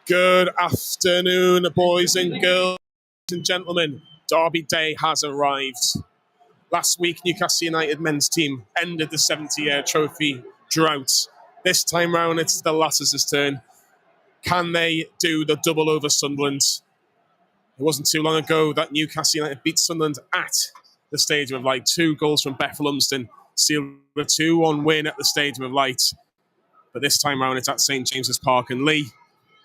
Good afternoon, boys and girls and gentlemen. Derby Day has arrived. Last week, Newcastle United men's team ended the 70-year trophy drought. This time round, it's the lasses' turn. Can they do the double over Sunderland? It wasn't too long ago that Newcastle United beat Sunderland at the Stadium of Light. 2 goals from Becky Langley sealed a 2-1 win at the Stadium of Light. But this time round, it's at St James's Park. And Lee,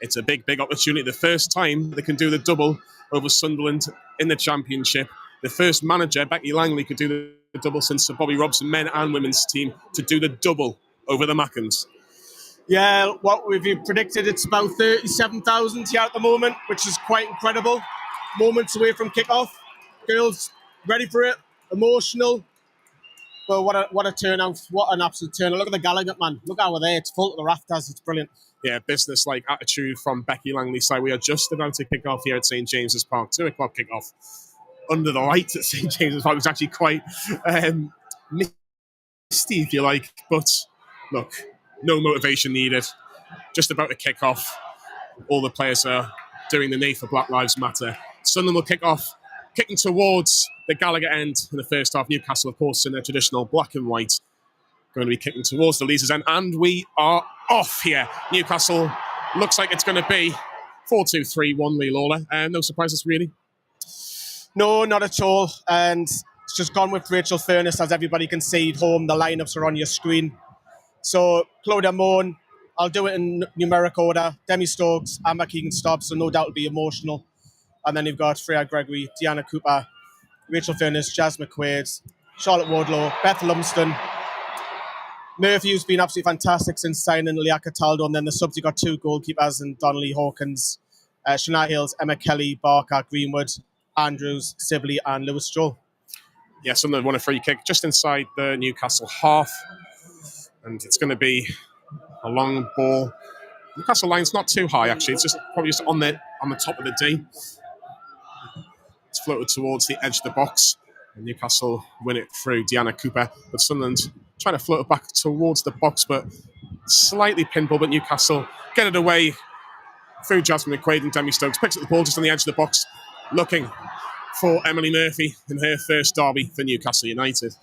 it's a big, big opportunity. The first time they can do the double over Sunderland in the Championship. The first manager, Becky Langley, could do the double since the Bobby Robson men and women's team to do the double over the Mackens. Yeah, what we've predicted, it's about 37,000 here at the moment, which is quite incredible. Moments away from kick-off. Girls ready for it, emotional. But what a turnout, what an absolute turnout. Look at the Gallagher, man. Look how we're there. It's full to the rafters. It's brilliant. Yeah, business-like attitude from Becky Langley's side. We are just about to kick off here at St James's Park. 2 o'clock kick-off. Under the lights at St James's Park. It was actually quite misty, if you like. But look, no motivation needed. Just about to kick off. All the players are doing the knee for Black Lives Matter. Sunderland will kick off, kicking towards the Gallagher end in the first half. Newcastle, of course, in their traditional black and white, going to be kicking towards the Leazes end. And we are off here. Newcastle looks like it's going to be 4-2-3-1, Lee Lawler. No surprises, really? No, not at all. And it's just gone with Rachel Furness, as everybody can see at home. The lineups are on your screen. So, Claudia Moan, I'll do it in numeric order. Demi Stokes, Amber Keegan-Stobbs, so no doubt it'll be emotional. And then you've got Freya Gregory, Deanna Cooper, Rachel Furness, Jazz McQuaid, Charlotte Wardlow, Beth Lumsden. Murphy, who's been absolutely fantastic since signing Leah Cataldo, and then the subs, you got 2 goalkeepers in Donnelly Hawkins, Shania Hills, Emma Kelly, Barker, Greenwood, Andrews, Sibley, and Lewis Stroll. Yeah, Sunderland won a free kick just inside the Newcastle half, and it's going to be a long ball. Newcastle line's not too high, actually. It's just probably just on the top of the D. It's floated towards the edge of the box. And Newcastle win it through Deanna Cooper. But Sunderland trying to float it back towards the box, but slightly pinball. But Newcastle get it away through Jasmine McQuaid and Demi Stokes. Picks up the ball just on the edge of the box, looking for Emily Murphy in her first derby for Newcastle United.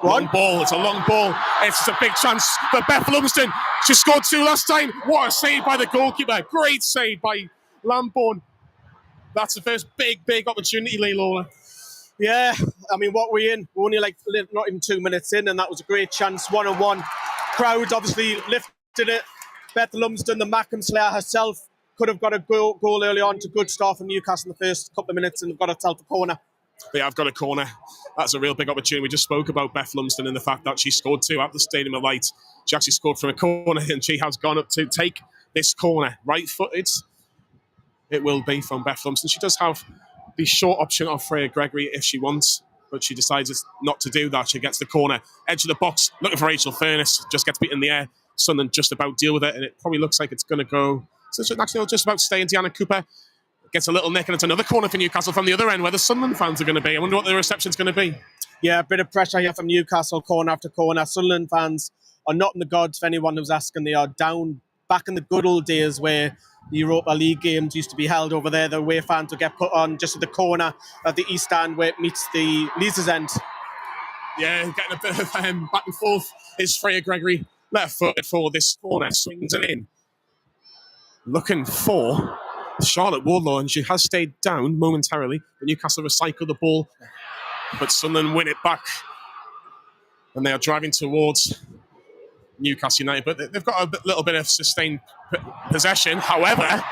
Long ball. It's a long ball. It's a big chance for Beth Lumsden. She scored 2 last time. What a save by the goalkeeper. Great save by Lambourne. That's the first big, big opportunity, Lee Lawler. Yeah, I mean, what we're in, we're only not even 2 minutes in, and that was a great chance, 1-on-1. Crowd obviously lifted it. Beth Lumsden, the Mackham Slayer herself, could have got a goal early on. To good start from Newcastle in the first couple of minutes, and have got herself a corner. Yeah, I've got a corner. That's a real big opportunity. We just spoke about Beth Lumsden and the fact that she scored 2 at the Stadium of Light. She actually scored from a corner, and she has gone up to take this corner. Right-footed, it will be from Beth Lumsden. She does have the short option of Freya Gregory if she wants, but she decides not to do that. She gets the corner, edge of the box, looking for Rachel Furness, just gets beat in the air. Sunderland just about deal with it, and it probably looks like it's going to go. So it's actually just about staying. Deanna Cooper gets a little nick, and it's another corner for Newcastle from the other end where the Sunderland fans are going to be. I wonder what the reception's going to be. Yeah, a bit of pressure here from Newcastle, corner after corner. Sunderland fans are not in the gods for anyone who's asking. They are down back in the good old days where the Europa League games used to be held over there. The away fans would get put on just at the corner of the east end where it meets the Leazes end. Yeah, getting a bit of back and forth is Freya Gregory. Left footed for this corner, swings it in. Looking for Charlotte Wardlaw, and she has stayed down momentarily. But Newcastle recycle the ball, but Sunderland win it back. And they are driving towards Newcastle United, but they've got a little bit of sustained possession. However,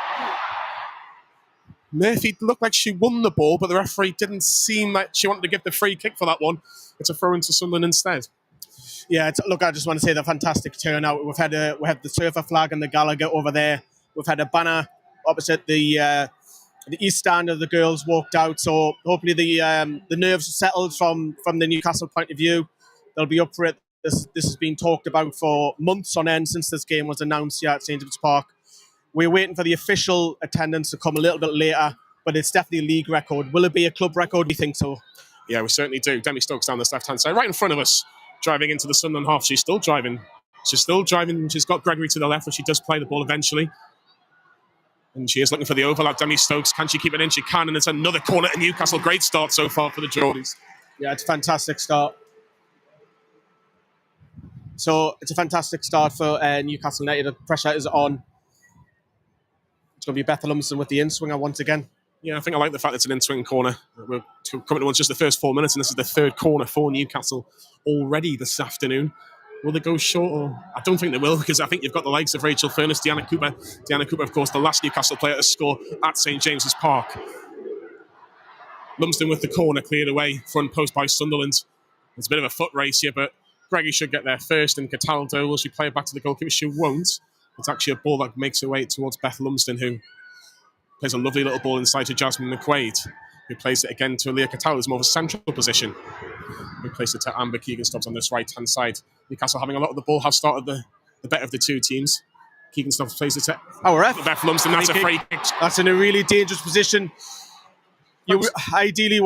Murphy looked like she won the ball, but the referee didn't seem like she wanted to give the free kick for that one. It's a throw into Sunderland instead. Yeah, look, I just want to say the fantastic turnout. We have the surfer flag and the Gallagher over there. We've had a banner opposite the east stand of the girls walked out. So hopefully the nerves are settled from the Newcastle point of view. They'll be up for it. This has been talked about for months on end since this game was announced here at St James's Park. We're waiting for the official attendance to come a little bit later, but it's definitely a league record. Will it be a club record? We think so. Yeah, we certainly do. Demi Stokes down this left-hand side, right in front of us, driving into the Sunderland half. She's still driving She's still driving. She's got Gregory to the left, but she does play the ball eventually. And she is looking for the overlap. Demi Stokes, can she keep it in? She can, and it's another corner to Newcastle. Great start so far for the Geordies. Yeah, it's a fantastic start. So it's a fantastic start for Newcastle United. The pressure is on. It's going to be Beth Lumsden with the in-swinger once again. Yeah, I think I like the fact it's an in-swing corner. We're coming towards just the first 4 minutes, and this is the third corner for Newcastle already this afternoon. Will they go short? Or I don't think they will, because I think you've got the likes of Rachel Furness, Deanna Cooper. Deanna Cooper, of course, the last Newcastle player to score at St James's Park. Lumsden with the corner cleared away, front post by Sunderland. It's a bit of a foot race here, but Gregory should get there first, and Cataldo, will she play it back to the goalkeeper? She won't. It's actually a ball that makes her way towards Beth Lumsden, who plays a lovely little ball inside to Jasmine McQuaid, who plays it again to Leah Cataldo, who's more of a central position. We place it to Amber Keegan-Stubbs on this right-hand side. Newcastle having a lot of the ball, have started the better of the two teams. Keegan-Stubbs plays it to Beth Lumsden. That's a free kick. That's in a really dangerous position. You ideally,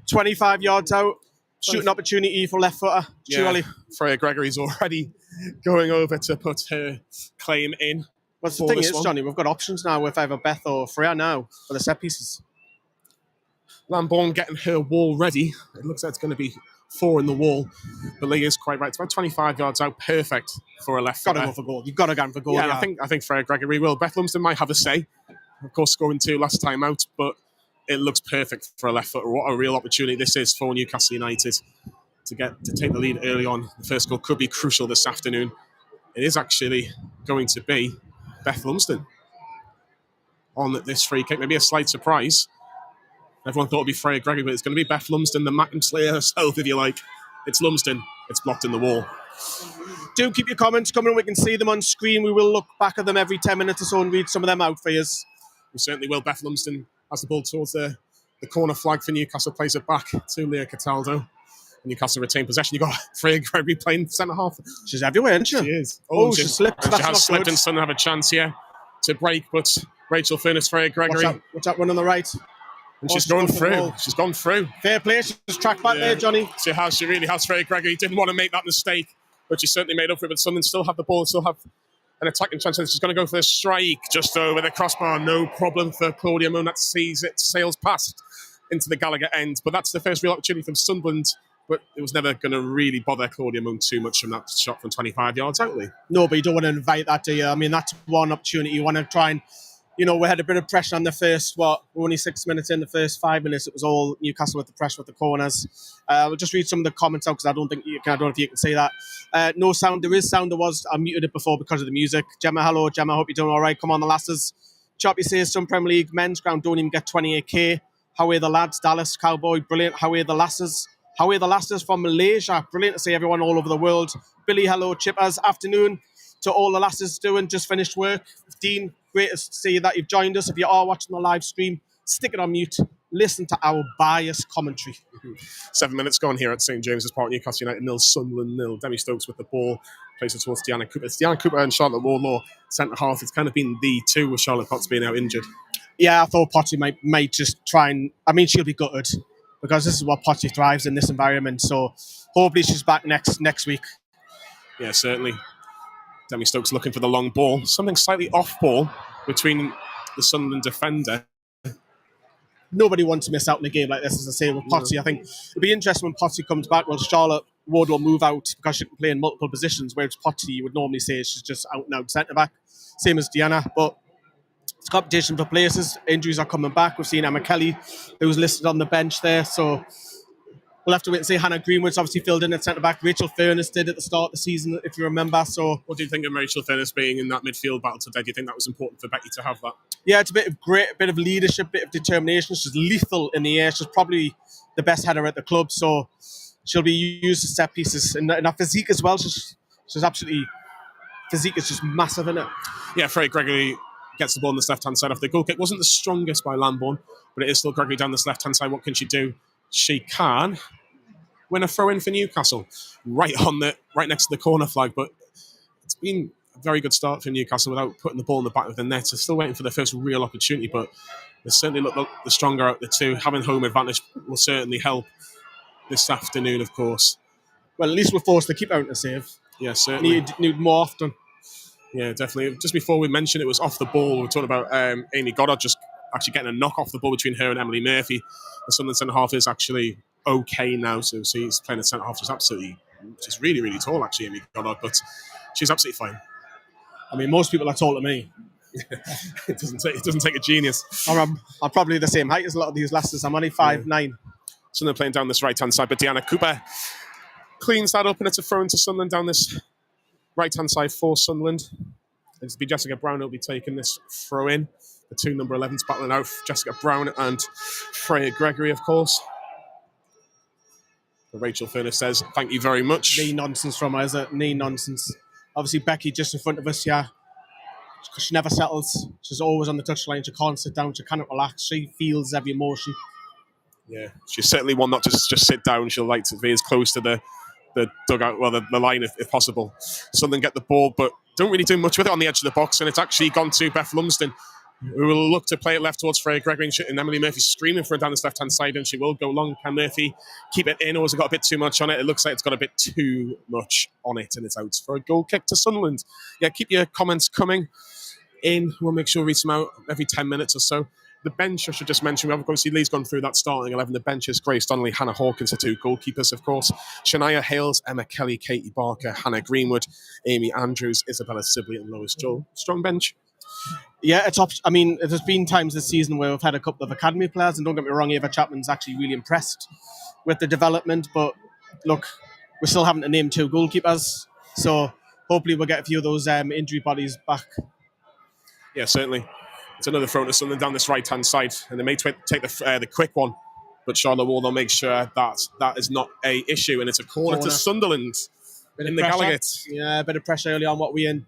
25 yards out, shooting opportunity for left footer, surely. Freya Gregory's already going over to put her claim in. Well, the thing is, Johnny, we've got options now with either Beth or Freya now for the set pieces. Lambourne getting her wall ready. It looks like it's going to be 4 in the wall. But Lee is quite right. It's about 25 yards out. Perfect for a left. Got to go for goal. You've got to go for goal. Yeah, I think Freya Gregory will. Beth Lumsden might have a say. Of course, scoring 2 last time out, but it looks perfect for a left footer. What a real opportunity this is for Newcastle United to take the lead early on. The first goal could be crucial this afternoon. It is actually going to be Beth Lumsden on this free kick. Maybe a slight surprise. Everyone thought it would be Freya Gregory, but it's going to be Beth Lumsden, the Mackem Slayer herself, if you like. It's Lumsden. It's blocked in the wall. Do keep your comments coming. We can see them on screen. We will look back at them every 10 minutes or so and read some of them out for you. We certainly will. Beth Lumsden has the ball towards the corner flag for Newcastle, plays it back to Leah Cataldo. Newcastle retain possession. You've got Freya Gregory playing centre-half. She's everywhere, isn't she? She is. She slipped. She has slipped, and Sunderland have a chance here to break, but Rachel Furness, Freya Gregory. What's that one on the right? And she's gone through. She's gone through. Fair play. She's tracked back there, Johnny. She has. She really has. Freya Gregory didn't want to make that mistake, but she certainly made up for it. But Sunderland still have the ball, still have an attacking chance. She's going to go for the strike just over the crossbar. No problem for Claudia Moon. That sees it, sails past into the Gallagher end. But that's the first real opportunity from Sunderland. But it was never going to really bother Claudia Moon too much from that shot from 25 yards out. No, but you don't want to invite that, do you? I mean, that's one opportunity. You want to try and, we had a bit of pressure on the first, we're only 6 minutes in. The first 5 minutes, it was all Newcastle with the pressure with the corners. We'll just read some of the comments out because I don't know if you can say that. No sound. There is sound. I muted it before because of the music. Gemma, hello. Gemma, hope you're doing all right. Come on, the lasses. Choppy says some Premier League men's ground don't even get 28k. How are the lads? Dallas, Cowboy, brilliant. How are the lasses? How are the lasses from Malaysia? Brilliant to see everyone all over the world. Billy, hello. Chippers, afternoon to all the lasses doing. Just finished work. Dean, great to see that you've joined us. If you are watching the live stream, stick it on mute. Listen to our biased commentary. 7 minutes gone here at St James's Park. Newcastle United 0, Sunderland 0. Demi Stokes with the ball. Plays it towards Deanna Cooper. It's Deanna Cooper and Charlotte Wardlaw centre-half. It's kind of been the two with Charlotte Potts being out injured. Yeah, I thought Potty might just try and... I mean, she'll be gutted because this is what Potty thrives in, this environment. So hopefully she's back next week. Yeah, certainly. Demi Stokes looking for the long ball. Something slightly off ball between the Sunderland defender. Nobody wants to miss out in a game like this, as I say, with Potty. I think it'll be interesting when Potty comes back. Well, Charlotte Ward will move out because she can play in multiple positions, whereas Potty, you would normally say she's just out and out centre-back. Same as Deanna, but it's competition for places. Injuries are coming back. We've seen Emma Kelly, who's listed on the bench there, so we'll have to wait and see. Hannah Greenwood's obviously filled in at centre-back. Rachel Furness did at the start of the season, if you remember. So, what do you think of Rachel Furness being in that midfield battle today? Do you think that was important for Becky to have that? Yeah, it's a bit of leadership, a bit of determination. She's lethal in the air. She's probably the best header at the club, so she'll be used as set pieces. And her physique as well, she's absolutely... Physique is just massive, isn't it? Yeah, Freya Gregory gets the ball on this left-hand side off the goal kick. Wasn't the strongest by Lambourne, but it is still Gregory down this left-hand side. What can she do? She can win a throw-in for Newcastle, right next to the corner flag. But it's been a very good start for Newcastle without putting the ball in the back of the net. They're still waiting for the first real opportunity, but they certainly look the stronger out of the two. Having home advantage will certainly help this afternoon, of course. Well, at least we're forced to keep out a save. Yeah, certainly. Need more often. Yeah, definitely. Just before we mentioned it was off the ball, we were talking about Amy Goddard just actually getting a knock off the ball between her and Emily Murphy. The Sunderland centre half is actually okay now, so she's playing the centre half. She's really, really tall, actually, Amy Goddard, but she's absolutely fine. I mean, most people are tall to me. It doesn't take a genius. I'm probably the same height as a lot of these lasses. I'm only 5'9". Sunderland playing down this right-hand side, but Deanna Cooper cleans that up, and it's a throw into Sunderland down this right-hand side for Sunderland. It'll be Jessica Brown who'll be taking this throw in. The two number 11s battling out, Jessica Brown and Freya Gregory, of course. Rachel Furness says, thank you very much. Knee nonsense from her, is it? Knee nonsense. Obviously, Becky just in front of us, yeah. She never settles. She's always on the touchline. She can't sit down. She cannot relax. She feels every emotion. Yeah, she's certainly one not to just sit down. She'll like to be as close to the dugout, well, the line if possible. Sunderland get the ball, but don't really do much with it on the edge of the box, and it's actually gone to Beth Lumsden, who will look to play it left towards Freya Gregory, and Emily Murphy screaming for it down this left-hand side, and she will go long. Can Murphy keep it in, or has it got a bit too much on it? It looks like it's got a bit too much on it, and it's out for a goal kick to Sunderland. Yeah, keep your comments coming in. We'll make sure we read them out every 10 minutes or so. The bench, I should just mention, we've obviously Lee's gone through that starting 11. The bench is Grace Donnelly, Hannah Hawkins, the two goalkeepers, of course. Shania Hales, Emma Kelly, Katie Barker, Hannah Greenwood, Amy Andrews, Isabella Sibley, and Lois Joel. Strong bench. Yeah, it's up. I mean, there's been times this season where we've had a couple of academy players, and don't get me wrong, Ava Chapman's actually really impressed with the development. But look, we're still having to name two goalkeepers, so hopefully we'll get a few of those injury bodies back. Yeah, certainly. It's another throw to Sunderland down this right-hand side, and they may take the quick one, but Charlotte Ward will make sure that is not a issue, and it's a corner to Sunderland in the Gallagher. Yeah, a bit of pressure early on. What we in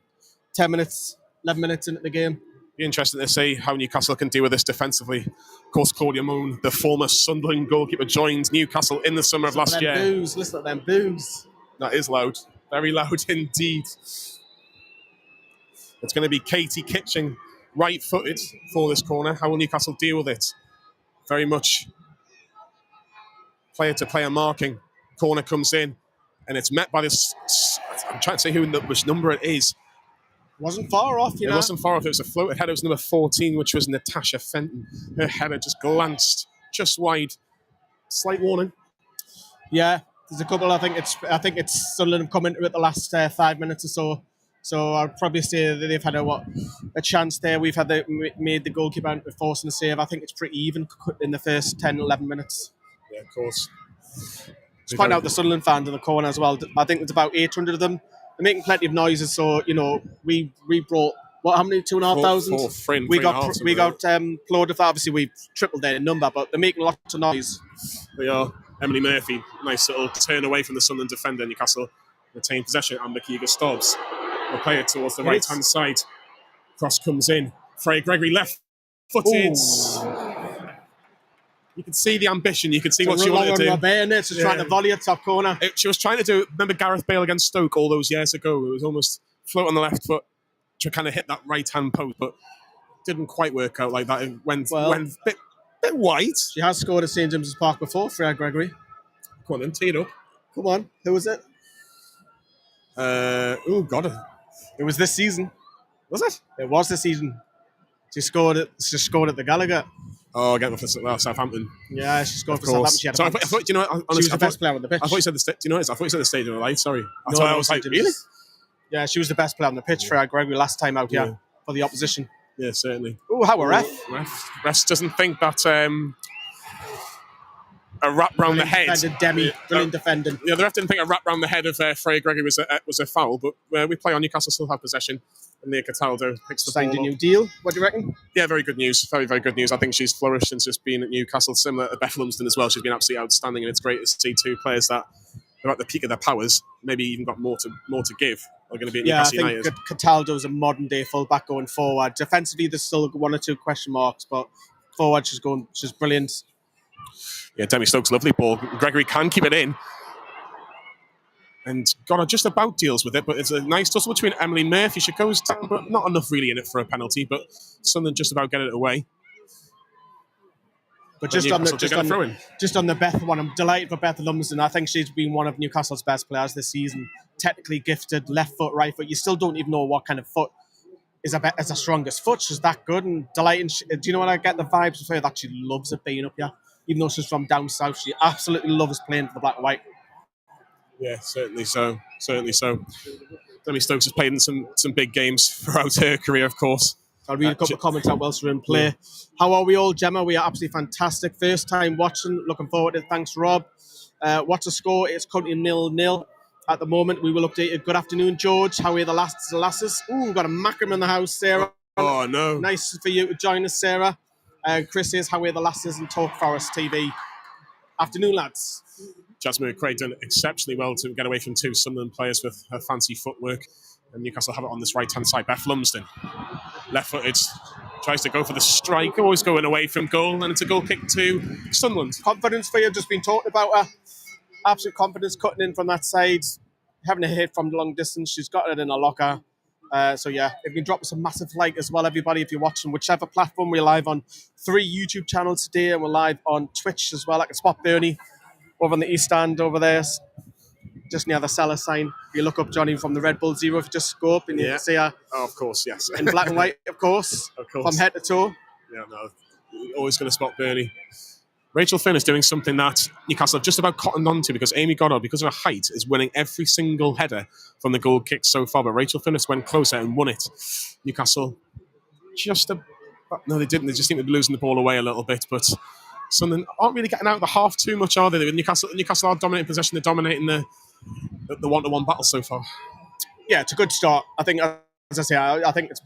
10 minutes, 11 minutes into the game. Be interesting to see how Newcastle can deal with this defensively. Of course, Claudia Moon, the former Sunderland goalkeeper, joined Newcastle in the summer of last year. Listen to them boos. That is loud. Very loud indeed. It's going to be Katie Kitching, right-footed for this corner. How will Newcastle deal with it? Very much player-to-player marking. Corner comes in, and it's met by this... I'm trying to say which number it is. Wasn't far off, you know. It wasn't far off. It was a floated header. It was number 14, which was Natasha Fenton. Her header just glanced just wide. Slight warning. Yeah, there's a couple. I think it's Sunderland have come into it the last 5 minutes or so. So I'd probably say that they've had a chance there. We've made the goalkeeper forcing a save. I think it's pretty even in the first 10, 11 minutes. Yeah, of course. Just point out the Sunderland fans in the corner as well. I think there's about 800 of them. They're making plenty of noises. So, you know, we brought, how many, 2,500? We got applauded for, obviously we've tripled their number, but they're making lots of noise. They are. Emily Murphy, nice little turn away from the Sunderland defender. Newcastle retain possession, and Makiga Stobbs will play it towards the right-hand side. Cross comes in. Freya Gregory left-footed. You can see the ambition. You can see what she wanted to do. She's trying to volley at top corner. She was trying to do, remember Gareth Bale against Stoke all those years ago? It was almost float on the left foot to kind of hit that right-hand post, but didn't quite work out like that. It went a bit wide. She has scored at St James's Park before, Freya Gregory. Come on then, tee it up. Come on. Who was it? God. It was this season. Was it? It was this season. She scored at the Gallagher. Oh, again for Southampton. Yeah, she scored for Southampton. She had I thought, you know, honestly, she was the best player on the pitch. I thought you said do you know what? I thought you said the stadium of light. Sorry. I was like, really? Yeah, she was the best player on the pitch for Gregory last time out. Yeah, for the opposition. Yeah, certainly. Oh, how a ref! Ref doesn't think that a wrap round the head. Brilliant defending. Yeah, the ref didn't think a wrap round the head of Freya Gregory was a foul, but we play on. Newcastle still have possession. And Leah Cataldo picks the ball up. Signed a new deal. What do you reckon? Yeah, very good news. Very, very good news. I think she's flourished since just being at Newcastle. Similar to Beth Lumsden as well. She's been absolutely outstanding, and it's great to see two players that are at the peak of their powers, maybe even got more to give, are going to be at Newcastle United. I think Cataldo's a modern-day full-back going forward. Defensively, there's still one or two question marks, but forward, she's brilliant. Yeah, Demi Stokes, lovely ball. Gregory can keep it in. And Goddard just about deals with it, but it's a nice tussle between Emily Murphy. She goes down, but not enough really in it for a penalty, but Sunderland just about get it away. But just on the just on the Beth one, I'm delighted for Beth Lumsden. I think she's been one of Newcastle's best players this season. Technically gifted, left foot, right foot. You still don't even know what kind of foot is the strongest foot. She's that good and delighting. Do you know what I get the vibes of her? That she loves it being up here. Even though she's from down south, she absolutely loves playing for the Black and White. Yeah, certainly so. Certainly so. Demi Stokes has played in some big games throughout her career, of course. I'll read a couple of comments out whilst we're in play. Yeah. How are we all, Gemma? We are absolutely fantastic. First time watching. Looking forward to it. Thanks, Rob. What's the score? It's currently 0-0 at the moment. We will update it. Good afternoon, George. How are the lasses? Ooh, we've got a Mackem in the house, Sarah. Oh, no. Nice for you to join us, Sarah. Chris says, how are the lasses and Talk Forest TV? Afternoon, lads. Jasmine McQuaid done exceptionally well to get away from two Sunderland players with her fancy footwork. And Newcastle have it on this right-hand side. Beth Lumsden, left-footed, tries to go for the strike, always going away from goal, and it's a goal kick to Sunderland. Confidence for you, just been talking about her. Absolute confidence cutting in from that side, having a hit from the long distance. She's got it in her locker. So yeah, if you can drop us a massive like as well, everybody, if you're watching whichever platform. We're live on 3 YouTube channels today, and we're live on Twitch as well. I can spot Bernie over on the east stand over there, just near the cellar sign. If you look up Johnny from the Red Bull Zero, if you just go up and you can see her. Oh, of course, yes. In black and white, of course. From head to toe. Yeah, no, always going to spot Bernie. Rachel Finn is doing something that Newcastle have just about cottoned on to, because Amy Goddard, because of her height, is winning every single header from the goal kick so far. But Rachel Finn went closer and won it. Newcastle no, they didn't. They just seem to be losing the ball away a little bit. But Sunderland aren't really getting out of the half too much, are they? Newcastle are dominating possession. They're dominating the one-to-one battle so far. Yeah, it's a good start. I think, as I say, I think it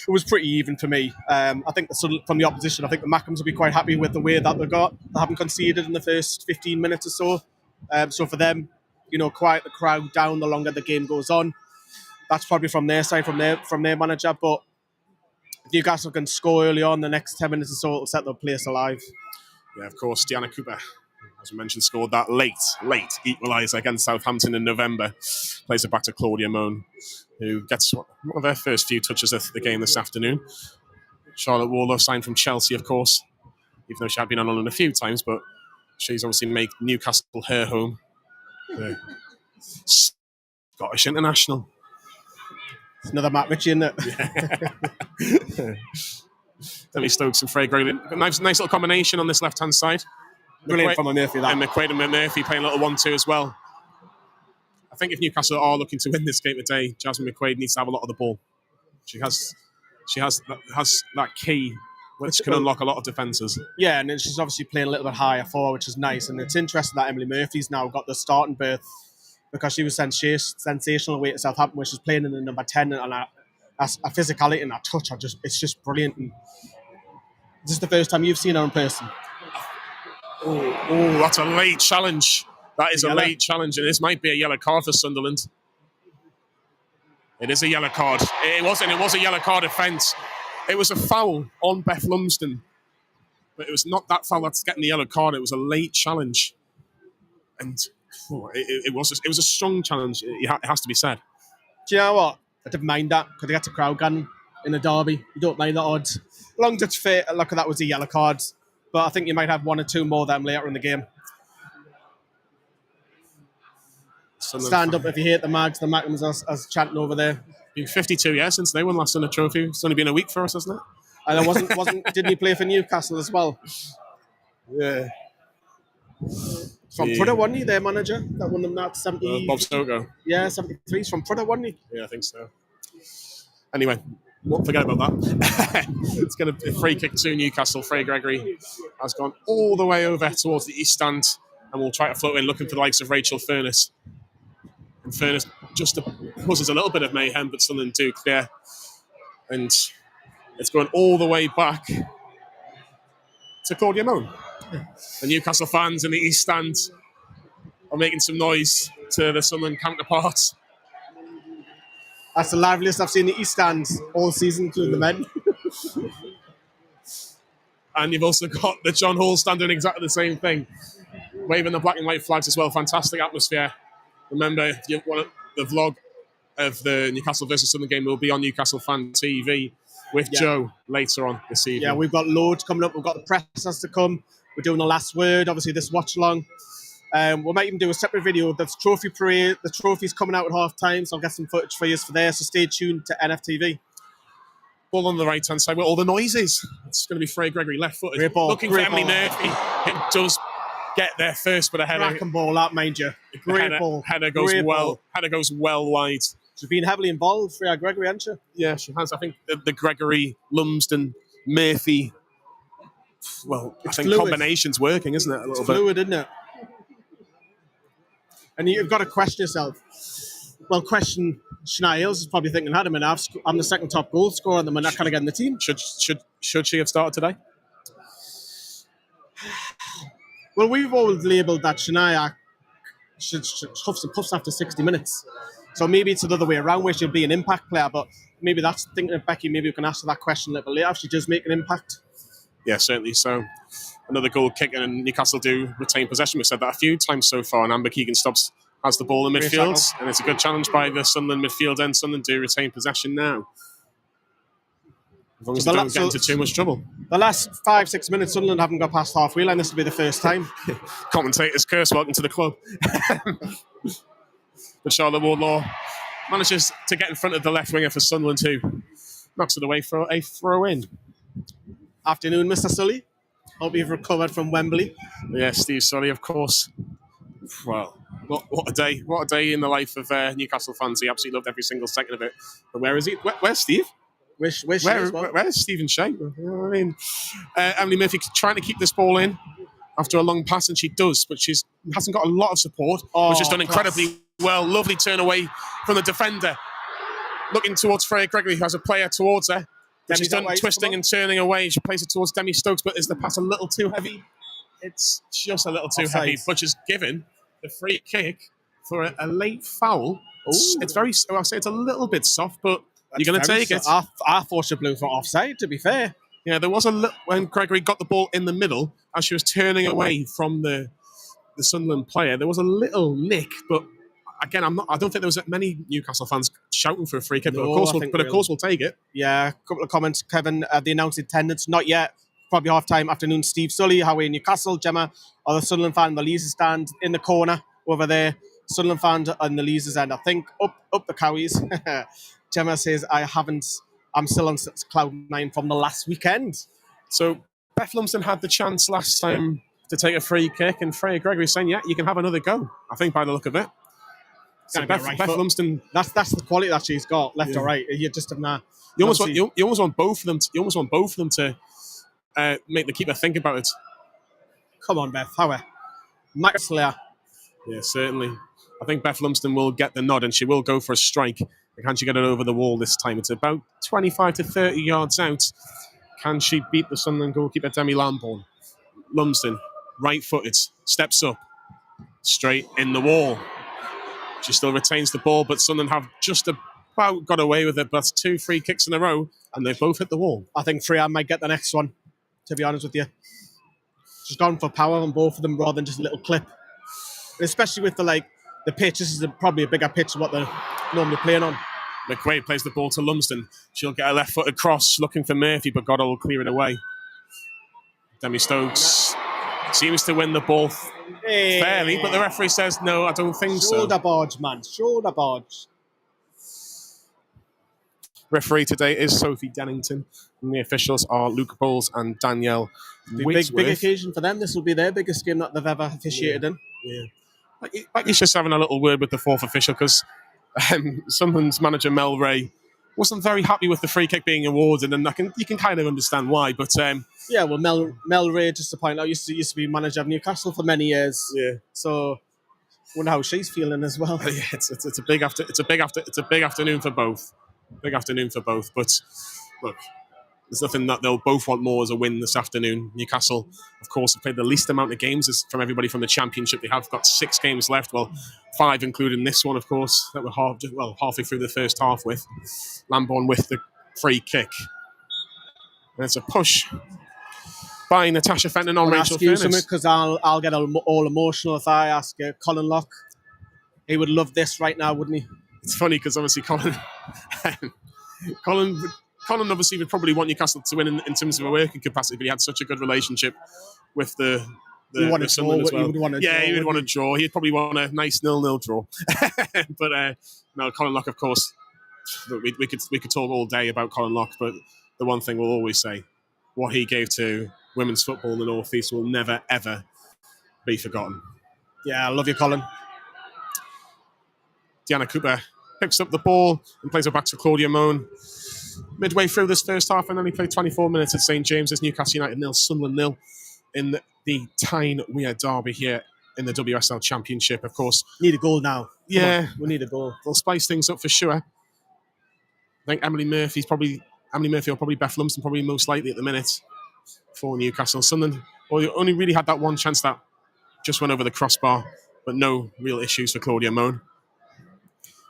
was pretty even for me. I think from the opposition, I think the Mackems will be quite happy with the way that they haven't conceded in the first 15 minutes or so. So for them, quiet the crowd down the longer the game goes on. That's probably from their side, from their manager. But if Newcastle can score early on, the next 10 minutes or so, it'll set the place alive. Yeah, of course, Deanna Cooper, as we mentioned, scored that late equaliser against Southampton in November. Plays it back to Claudia Moan, who gets one of her first few touches of the game this afternoon. Charlotte Warlow signed from Chelsea, of course, even though she had been on loan a few times, but she's obviously made Newcastle her home. Scottish international. It's another Matt Ritchie, isn't it? Yeah. Demi Stokes and Frey Gregory. Nice little combination on this left-hand side. Brilliant from Murphy, that. And McQuaid and Murphy playing a little 1-2 as well. I think if Newcastle are looking to win this game today, Jasmine McQuaid needs to have a lot of the ball. She has that key which can unlock a lot of defences. Yeah, and then she's obviously playing a little bit higher forward, which is nice. And it's interesting that Emily Murphy's now got the starting berth, because she was sensational away at Southampton, where she's playing in the number 10, and her physicality and her touch it's just brilliant. And is this the first time you've seen her in person? Oh, that's a late challenge. That is a late challenge, and this might be a yellow card for Sunderland. It is a yellow card. It was a yellow card offence. It was a foul on Beth Lumsden, but it was not that foul that's getting the yellow card. It was a late challenge, and it was a strong challenge. It has to be said. Do you know what? I didn't mind that, because they got to crowd gun in a derby. You don't mind that odds. Long touch fit. Look, that was a yellow card, but I think you might have 1 or 2 more of them later in the game. Stand up if you hate the Mags. The Mackems as chanting over there. Been 52 years since they won last Sunday trophy. It's only been a week for us, hasn't it? And it didn't he play for Newcastle as well? Yeah. From Prudhoe, wasn't he, their manager? That won them that 70... Bob Stokoe. Yeah, 73. He's from Prudhoe, wasn't he? Yeah, I think so. Anyway, forget about that. It's going to be a free kick to Newcastle. Frey Gregory has gone all the way over towards the east stand, and we'll try to float in looking for the likes of Rachel Furness. And Furness just causes a little bit of mayhem, but Sunderland do clear. And it's going all the way back to Claudia Moan. The Newcastle fans in the east stand are making some noise to the Sunderland counterparts. That's the liveliest I've seen the east stand all season, including the men. And you've also got the John Hall stand doing exactly the same thing, waving the black and white flags as well. Fantastic atmosphere. Remember, the vlog of the Newcastle versus Sunderland game will be on Newcastle Fan TV with Joe later on this evening. Yeah, we've got loads coming up. We've got the press has to come. We're doing the last word, obviously this watch along. We might even do a separate video of the trophy parade. The trophy's coming out at half time, so I'll get some footage for you for there. So stay tuned to NFTV. Ball on the right hand side with all the noises. It's going to be Freya Gregory, left footed. Great ball. Looking Great for Emily ball. Murphy. It does get there first, but a header. Crack and ball that, mind you. Great ball. Header goes Great well. ball. Header goes well wide. She's been heavily involved, Freya Gregory, hasn't she? Yeah, she has. I think the Gregory, Lumsden, Murphy. Well, I think fluid. combination's working, isn't it? A little bit. Fluid, isn't it? And you've got to question yourself. Well, question Shania Hills is probably thinking, "Adam and I'm the second top goal scorer, and we're not kind of getting the team." Should she have started today? Well, we've always labelled that Shania should huffs and puffs after 60 minutes. So maybe it's the other way around where she'll be an impact player. But maybe that's thinking of Becky. Maybe we can ask her that question a little bit later if she does make an impact. Yeah, certainly. So another goal kick, and Newcastle do retain possession. We've said that a few times so far, and Amber Keegan has the ball in midfield, and it's a good challenge by the Sunderland midfield, and Sunderland do retain possession now. As long as they don't get into too much trouble. The last 5-6 minutes, Sunderland haven't got past halfway line. This will be the first time. Commentator's curse, welcome to the club. But Charlotte Wardlaw manages to get in front of the left winger for Sunderland, who knocks it away for a throw-in. Afternoon, Mr. Sully. Hope you've recovered from Wembley. Yeah, Steve Sully, of course. Well, what a day. What a day in the life of Newcastle fans. He absolutely loved every single second of it. But where is he? Where's Steve? Where's Stephen Shea? You know what I mean? Emily Murphy trying to keep this ball in after a long pass, and she does, but she hasn't got a lot of support, which has done incredibly well. Lovely turn away from the defender. Looking towards Freya Gregory, who has a player towards her. She's done twisting and turning away. She plays it towards Demi Stokes, but is the pass a little too heavy? It's just a little too heavy, but she's given the free kick for a late foul. It's very, I'll say it's a little bit soft, but you're going to take it. I thought she blew for offside, to be fair. Yeah, there was a little, when Gregory got the ball in the middle, as she was turning away from the Sunderland player, there was a little nick, but again, I don't think there was many Newcastle fans shouting for a free kick, but of course we'll take it. Yeah, a couple of comments, Kevin. The announced attendance, not yet. Probably half-time afternoon. Steve Sully, how are we in Newcastle? Gemma, are the Sunderland fan in the Leazes stand in the corner over there. Sunderland fan on the Leazes end. I think up the Cowies. Gemma says, I'm still on cloud 9 from the last weekend. So Beth Lumsden had the chance last time to take a free kick, and Freya Gregory saying, yeah, you can have another go, I think, by the look of it. So Beth Lumsden, that's the quality that she's got, left or right. You just have not. You almost want both of them. You almost want both of them to make the keeper think about it. Come on, Beth. How are Max Slayer? Yeah, certainly. I think Beth Lumsden will get the nod, and she will go for a strike. Can she get it over the wall this time? It's about 25 to 30 yards out. Can she beat the Sunderland goalkeeper Demi Lambourne? Lumsden, right-footed, steps up, straight in the wall. She still retains the ball, but Sunderland have just about got away with it. But 2 free kicks in a row, and they've both hit the wall. I think Freya might get the next one, to be honest with you. She's gone for power on both of them rather than just a little clip. And especially with the pitch, this is probably a bigger pitch than what they're normally playing on. McQuaid plays the ball to Lumsden. She'll get a left-footed cross looking for Murphy, but Goddard will clear it away. Demi Stokes seems to win the ball fairly, but the referee says, no, I don't think so. Shoulder barge, man. Shoulder barge. Referee today is Sophie Dennington, and the officials are Luke Bowles and Danielle Whitworth. Big occasion for them. This will be their biggest game that they've ever officiated in. Yeah. Like he's just having a little word with the fourth official, because Sunderland's manager Mel Ray wasn't very happy with the free kick being awarded, and you can kind of understand why. But yeah, well, Mel Ray, just to point out, used to be manager of Newcastle for many years. Yeah, so wonder how she's feeling as well. Yeah, it's a big afternoon for both. Big afternoon for both. But look, there's nothing that they'll both want more as a win this afternoon. Newcastle, of course, have played the least amount of games from everybody from the Championship. They have got 6 games left. Well, 5 including this one, of course, that we're halfway through the first half with. Lambourne with the free kick. And it's a push by Natasha Fenton on Rachel Furness. Because I'll get all emotional if I ask Colin Locke. He would love this right now, wouldn't he? It's funny because obviously Colin Colin obviously would probably want Newcastle to win in terms of a working capacity, but he had such a good relationship with the Sunderland as well. He would want a draw. He'd probably want a nice 0-0 draw. But no, Colin Lock, of course, we could talk all day about Colin Lock, but the one thing we'll always say, what he gave to women's football in the North East will never, ever be forgotten. Yeah, I love you, Colin. Deanna Cooper picks up the ball and plays it back to Claudia Moan. Midway through this first half, and only played 24 minutes at St James's. Newcastle United 0, Sunderland 0 in the Tyne Weir derby here in the WSL Championship, of course. Need a goal now. Yeah. We need a goal. They'll spice things up for sure. I think Emily Murphy or probably Beth Lumsden probably most likely at the minute for Newcastle. Sunderland only really had that one chance that just went over the crossbar, but no real issues for Claudia Moan.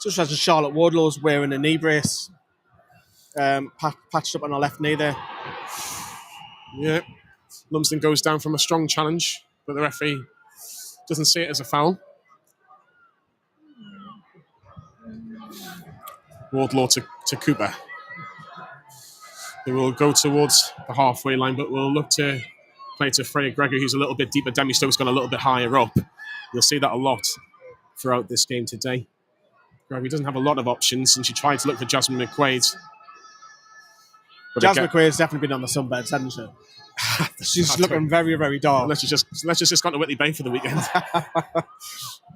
Just as Charlotte Wardlow's wearing a knee brace. Patched up on her left knee there. Yeah. Lumsden goes down from a strong challenge, but the referee doesn't see it as a foul. Wardlaw to Cooper, who will go towards the halfway line, but will look to play to Freya Gregory, who's a little bit deeper. Demi Stokes gone a little bit higher up. You'll see that a lot throughout this game today. Gregory doesn't have a lot of options, and she tried to look for Jasmine McQuaid. But Jasmine McQuaid's definitely been on the sunbeds, hasn't she? She's looking very, very dark. Unless she's just gone to Whitley Bay for the weekend.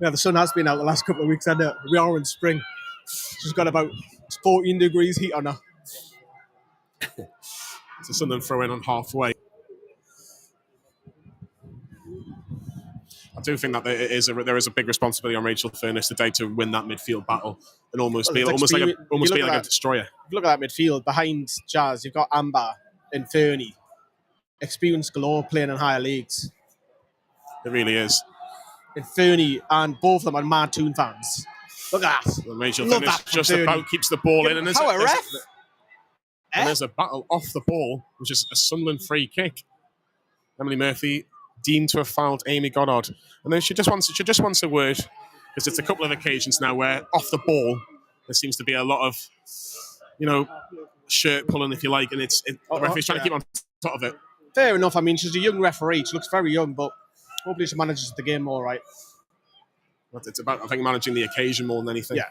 Yeah, the sun has been out the last couple of weeks, hasn't it? We are in spring. She's got about 14 degrees heat on her. So Sunderland throw in on halfway. I do think that there is a big responsibility on Rachel Furness today to win that midfield battle and almost be like a destroyer. If you look at that midfield behind Jazz, you've got Amber and Fernie, experience galore playing in higher leagues. It really is. And Fernie and both of them are mad Toon fans. Look at that. And Rachel Furness just about keeps the ball in, and there's a battle off the ball, which is a Sunderland free kick. Emily Murphy deemed to have fouled Amy Goddard, and then she just wants a word, because it's a couple of occasions now where off the ball there seems to be a lot of, shirt pulling, if you like, and the referee's trying to keep on top of it. Fair enough. I mean, she's a young referee. She looks very young, but hopefully she manages the game all right. It's about, I think, managing the occasion more than anything. Yeah.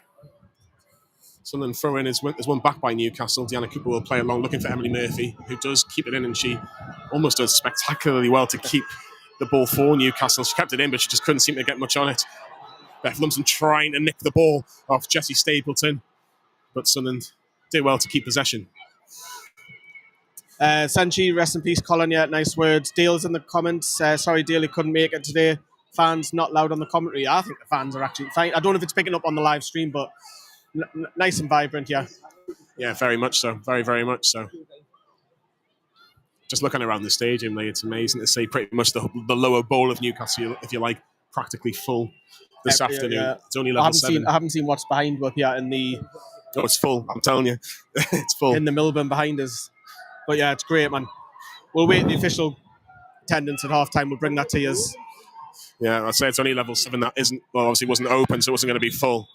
Sunderland throw in is one back by Newcastle. Deanna Cooper will play along, looking for Emily Murphy, who does keep it in, and she almost does spectacularly well to keep the ball for Newcastle. She kept it in, but she just couldn't seem to get much on it. Beth Lumsden trying to nick the ball off Jessie Stapleton, but Sunderland did well to keep possession. Sanchi, rest in peace, Colin. Yeah, nice words. Dale's in the comments. Sorry, Dale, he couldn't make it today. Fans not loud on the commentary. I think the fans are actually fine. I don't know if it's picking up on the live stream, but nice and vibrant, yeah. Yeah, very much so. Very, very much so. Just looking around the stadium, it's amazing to see pretty much the lower bowl of Newcastle, if you like, practically full this afternoon. Yeah. It's only level 7. I haven't seen what's behind us here in the... Oh, it's full, I'm telling you. It's full. In the Milburn behind us. But yeah, it's great, man. We'll wait the official attendance at half-time. We'll bring that to you. Yeah, I'd say it's only level 7 that obviously wasn't open, so it wasn't going to be full.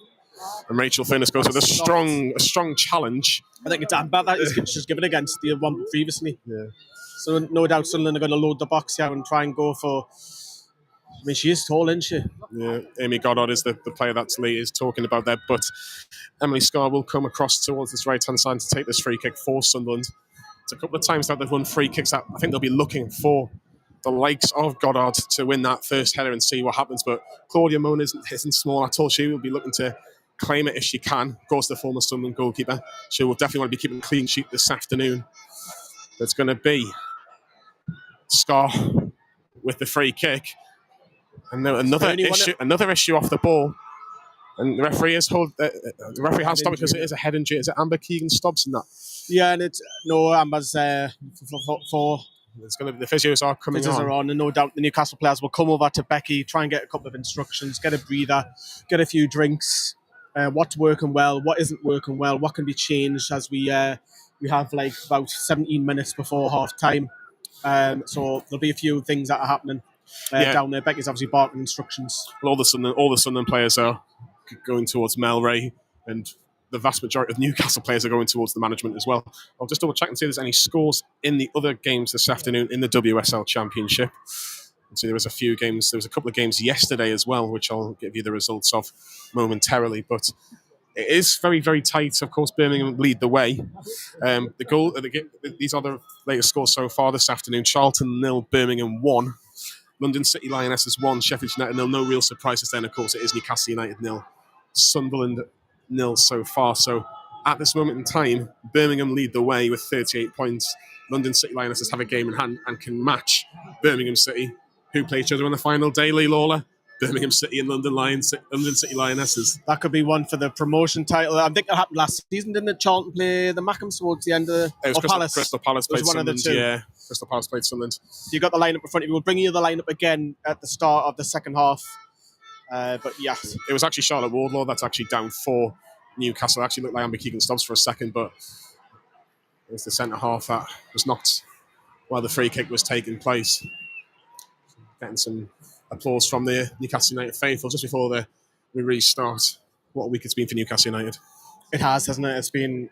And Rachel Furness goes with a strong challenge. I think it's Amber that she's given against the one previously. Yeah. So no doubt Sunderland are going to load the box here and try and go for... I mean, she is tall, isn't she? Yeah, Amy Goddard is the player that Lee is talking about there. But Emily Scarr will come across towards this right-hand side to take this free kick for Sunderland. It's a couple of times that they've won free kicks. I think they'll be looking for the likes of Goddard to win that first header and see what happens. But Claudia Moan isn't small at all. She will be looking to claim it if she can. Of course, the former Sunderland goalkeeper. She will definitely want to be keeping a clean sheet this afternoon. It's going to be Scarr with the free kick. And another issue off the ball. And the referee has stopped it because it is a head injury. Is it Amber Keegan-Stobbs in that? Yeah, and Amber's for the physios are coming on. And no doubt the Newcastle players will come over to Becky, try and get a couple of instructions, get a breather, get a few drinks. What's working well, what isn't working well, what can be changed as we have like about 17 minutes before half time. So there'll be a few things that are happening down there. Becky's obviously barking instructions. Well, all the Sunderland players are going towards Mel Ray and the vast majority of Newcastle players are going towards the management as well. I'll just double check and see if there's any scores in the other games this afternoon in the WSL Championship. And see, there was a few games. There was a couple of games yesterday as well, which I'll give you the results of momentarily. But it is very, very tight. Of course, Birmingham lead the way. These are the latest scores so far this afternoon. Charlton 0, Birmingham 1. London City Lionesses 1, Sheffield United 0. No real surprises then, of course. It is Newcastle United 0, Sunderland 0 so far. So at this moment in time, Birmingham lead the way with 38 points. London City Lionesses have a game in hand and can match Birmingham City, who play each other on the final day. Lee Lawler, Birmingham City and London City Lionesses. That could be one for the promotion title. I think that happened last season, didn't it? Charlton play the Mackhams towards the end of Palace. Crystal Palace played one Sunderland. Of the two. Yeah, Crystal Palace played Sunderland. So you got the lineup in front of you. We'll bring you the lineup again at the start of the second half. But yeah, it was actually Charlotte Wardlaw that's actually down for Newcastle. It actually looked like Amber Keegan-Stubbs for a second, but it was the centre half that was knocked while the free kick was taking place. Getting some applause from the Newcastle United faithful just before we restart. What a week it's been for Newcastle United. It has, hasn't it? It's been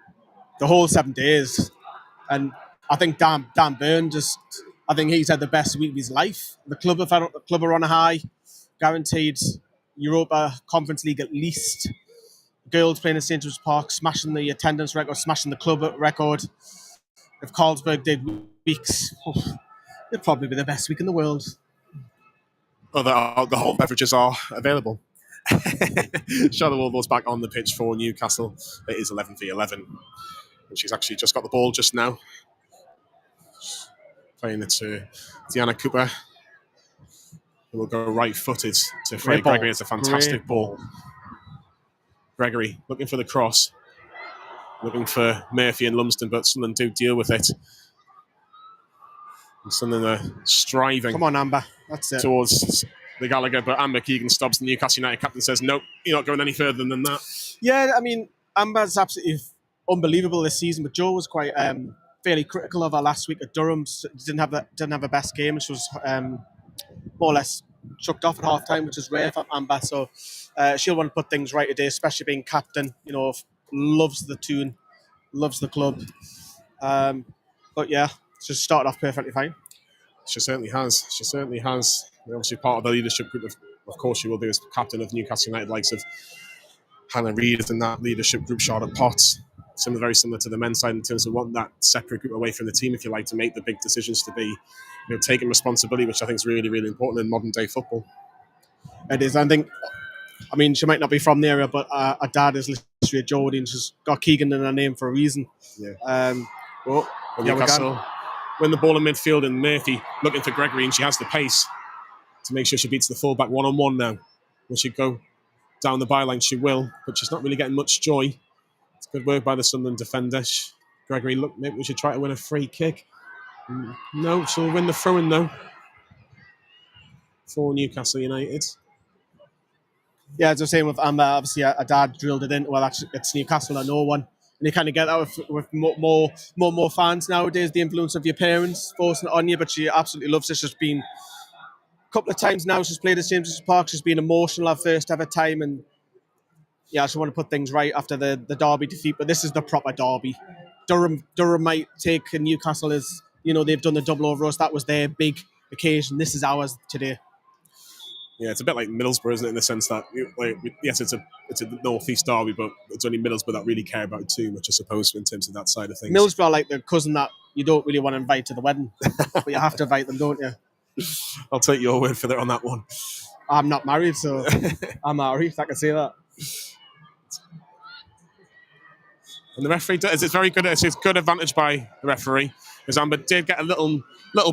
the whole 7 days. And I think Dan Byrne I think he's had the best week of his life. The club are on a high, guaranteed Europa Conference League at least. Girls playing in St. James's Park, smashing the attendance record, smashing the club record. If Carlsberg did weeks, it'd probably be the best week in the world. The whole beverages are available. Charlotte Wardlaw's back on the pitch for Newcastle. It is 11v11. And she's actually just got the ball just now. Playing it to Deanna Cooper. Who will go right-footed to Freya Gregory. It's a fantastic ball. Gregory looking for the cross. Looking for Murphy and Lumsden, but Sunderland do deal with it. And Sunderland are striving. Come on, Amber. That's it. Towards the Gallagher, but Amber Keegan-Stubbs, the Newcastle United captain, says, nope, you're not going any further than that. Yeah, I mean, Amber's absolutely unbelievable this season, but Jo was quite fairly critical of her last week at Durham. Didn't have a best game, which was more or less chucked off at half time, which is rare for Amber. So she'll want to put things right today, especially being captain. You know, loves the tune, loves the club. But yeah, she's started off perfectly fine. She certainly has. They're obviously part of the leadership group. Of course, she will be as captain of Newcastle United, likes of Hannah Reid in that leadership group, Charlotte Potts. Very similar to the men's side in terms of wanting that separate group away from the team, if you like, to make the big decisions, to be taking responsibility, which I think is really, really important in modern day football. It is. I mean, she might not be from the area, but her dad is literally a Geordie, and she's got Keegan in her name for a reason. Yeah. Newcastle win the ball in midfield, and Murphy looking for Gregory, and she has the pace to make sure she beats the fullback one-on-one now. Will she go down the byline? She will, but she's not really getting much joy. It's good work by the Sunderland defender. Gregory, look, maybe we should try to win a free kick. No, she'll win the throw-in though for Newcastle United. Yeah, as I was saying with Amber, obviously her dad drilled it in. Well, actually, it's Newcastle or no one. And you kind of get that with more fans nowadays, the influence of your parents forcing it on you, but she absolutely loves it. She's been a couple of times now, she's played at St. James's Park. She's been emotional her first ever time, and yeah, I just want to put things right after the Derby defeat, but this is the proper Derby. Durham might take Newcastle as, they've done the double over us. That was their big occasion. This is ours today. Yeah, it's a bit like Middlesbrough, isn't it, in the sense that, yes, it's a North East derby, but it's only Middlesbrough that really care about it too much, I suppose, in terms of that side of things. Middlesbrough are like the cousin that you don't really want to invite to the wedding, but you have to invite them, don't you? I'll take your word for that on that one. I'm not married, so I'm married, I can say that. And the referee, it's very good. It's good advantage by the referee, because Amber did get a little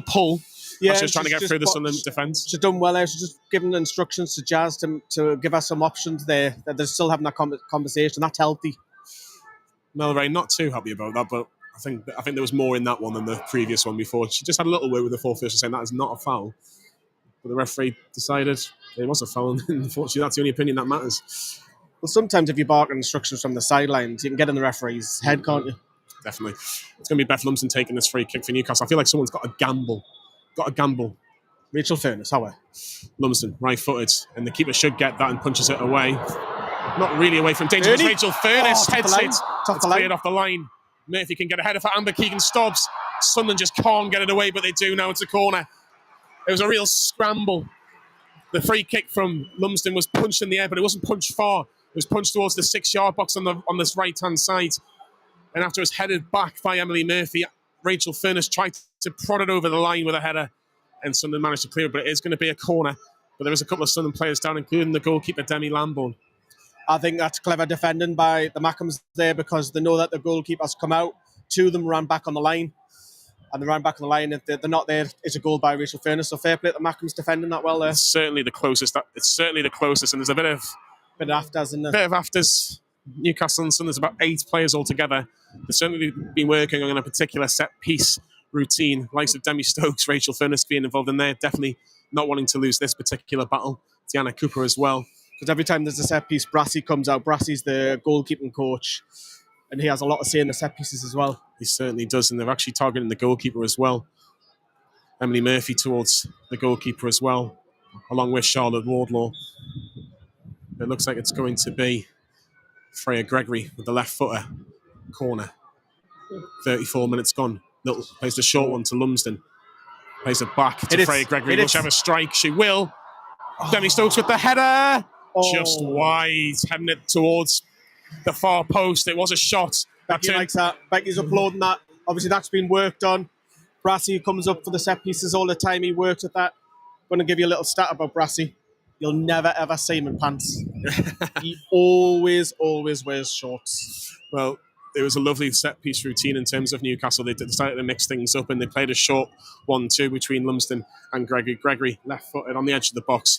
pull. Yeah, she's trying to get through the Sunderland defence. She's done well there. She's just given instructions to Jazz to give us some options there. That they're still having that conversation. That's healthy. Mel Ray, not too happy about that, but I think there was more in that one than the previous one before. She just had a little word with the fourth official saying that is not a foul. But the referee decided it was a foul, and unfortunately that's the only opinion that matters. Well, sometimes if you bark instructions from the sidelines, you can get in the referee's head, can't you? Definitely. It's going to be Beth Lumsden taking this free kick for Newcastle. I feel like someone's got to gamble. Rachel Furness, how are? Lumsden, right-footed, and the keeper should get that and punches it away. not really away from danger. Fernie? Rachel Furness heads it. Top It's the line. cleared off the line. Murphy can get ahead of it. Amber Keegan-Stubbs. Sunderland just can't get it away, but they do now. It's a corner. It was a real scramble. The free kick from Lumsden was punched in the air, but it wasn't punched far. It was punched towards the 6-yard box on this right-hand side. And after it was headed back by Emily Murphy, Rachel Furness tried to prod it over the line with a header, and Sunderland managed to clear it, but it is going to be a corner. But there is a couple of Sunderland players down, including the goalkeeper, Demi Lambourne. I think that's clever defending by the Mackhams there, because they know that the goalkeeper's come out. Two of them ran back on the line, and they ran back on the line. If they're not there, it's a goal by Rachel Furness. So fair play to the Mackhams defending that well there. It's certainly the closest. It's certainly the closest, and there's a bit of afters in there. Bit of afters. Newcastle and Sunderland, there's about 8 players altogether. They've certainly been working on a particular set piece routine. Likes of Demi Stokes, Rachel Furness being involved in there. Definitely not wanting to lose this particular battle. Deanna Cooper as well. Because every time there's a set piece, Brassy comes out. Brassy's the goalkeeping coach, and he has a lot to say in the set pieces as well. He certainly does, and they're actually targeting the goalkeeper as well. Emily Murphy towards the goalkeeper as well, along with Charlotte Wardlaw. It looks like it's going to be Freya Gregory with the left footer. Corner. 34 minutes gone. Little plays the short one to Lumsden. Plays it back to Freya Gregory. Will she have a strike? She will. Demi Stokes with the header. Just wide, heading it towards the far post. It was a shot. Becky likes that. Becky's uploading that. Obviously, that's been worked on. Brassy comes up for the set pieces all the time. He works at that. I'm going to give you a little stat about Brassy. You'll never, ever see him in pants. He always wears shorts. Well, it was a lovely set-piece routine in terms of Newcastle. They decided to mix things up, and they played a short 1-2 between Lumsden and Gregory. Gregory, left-footed on the edge of the box,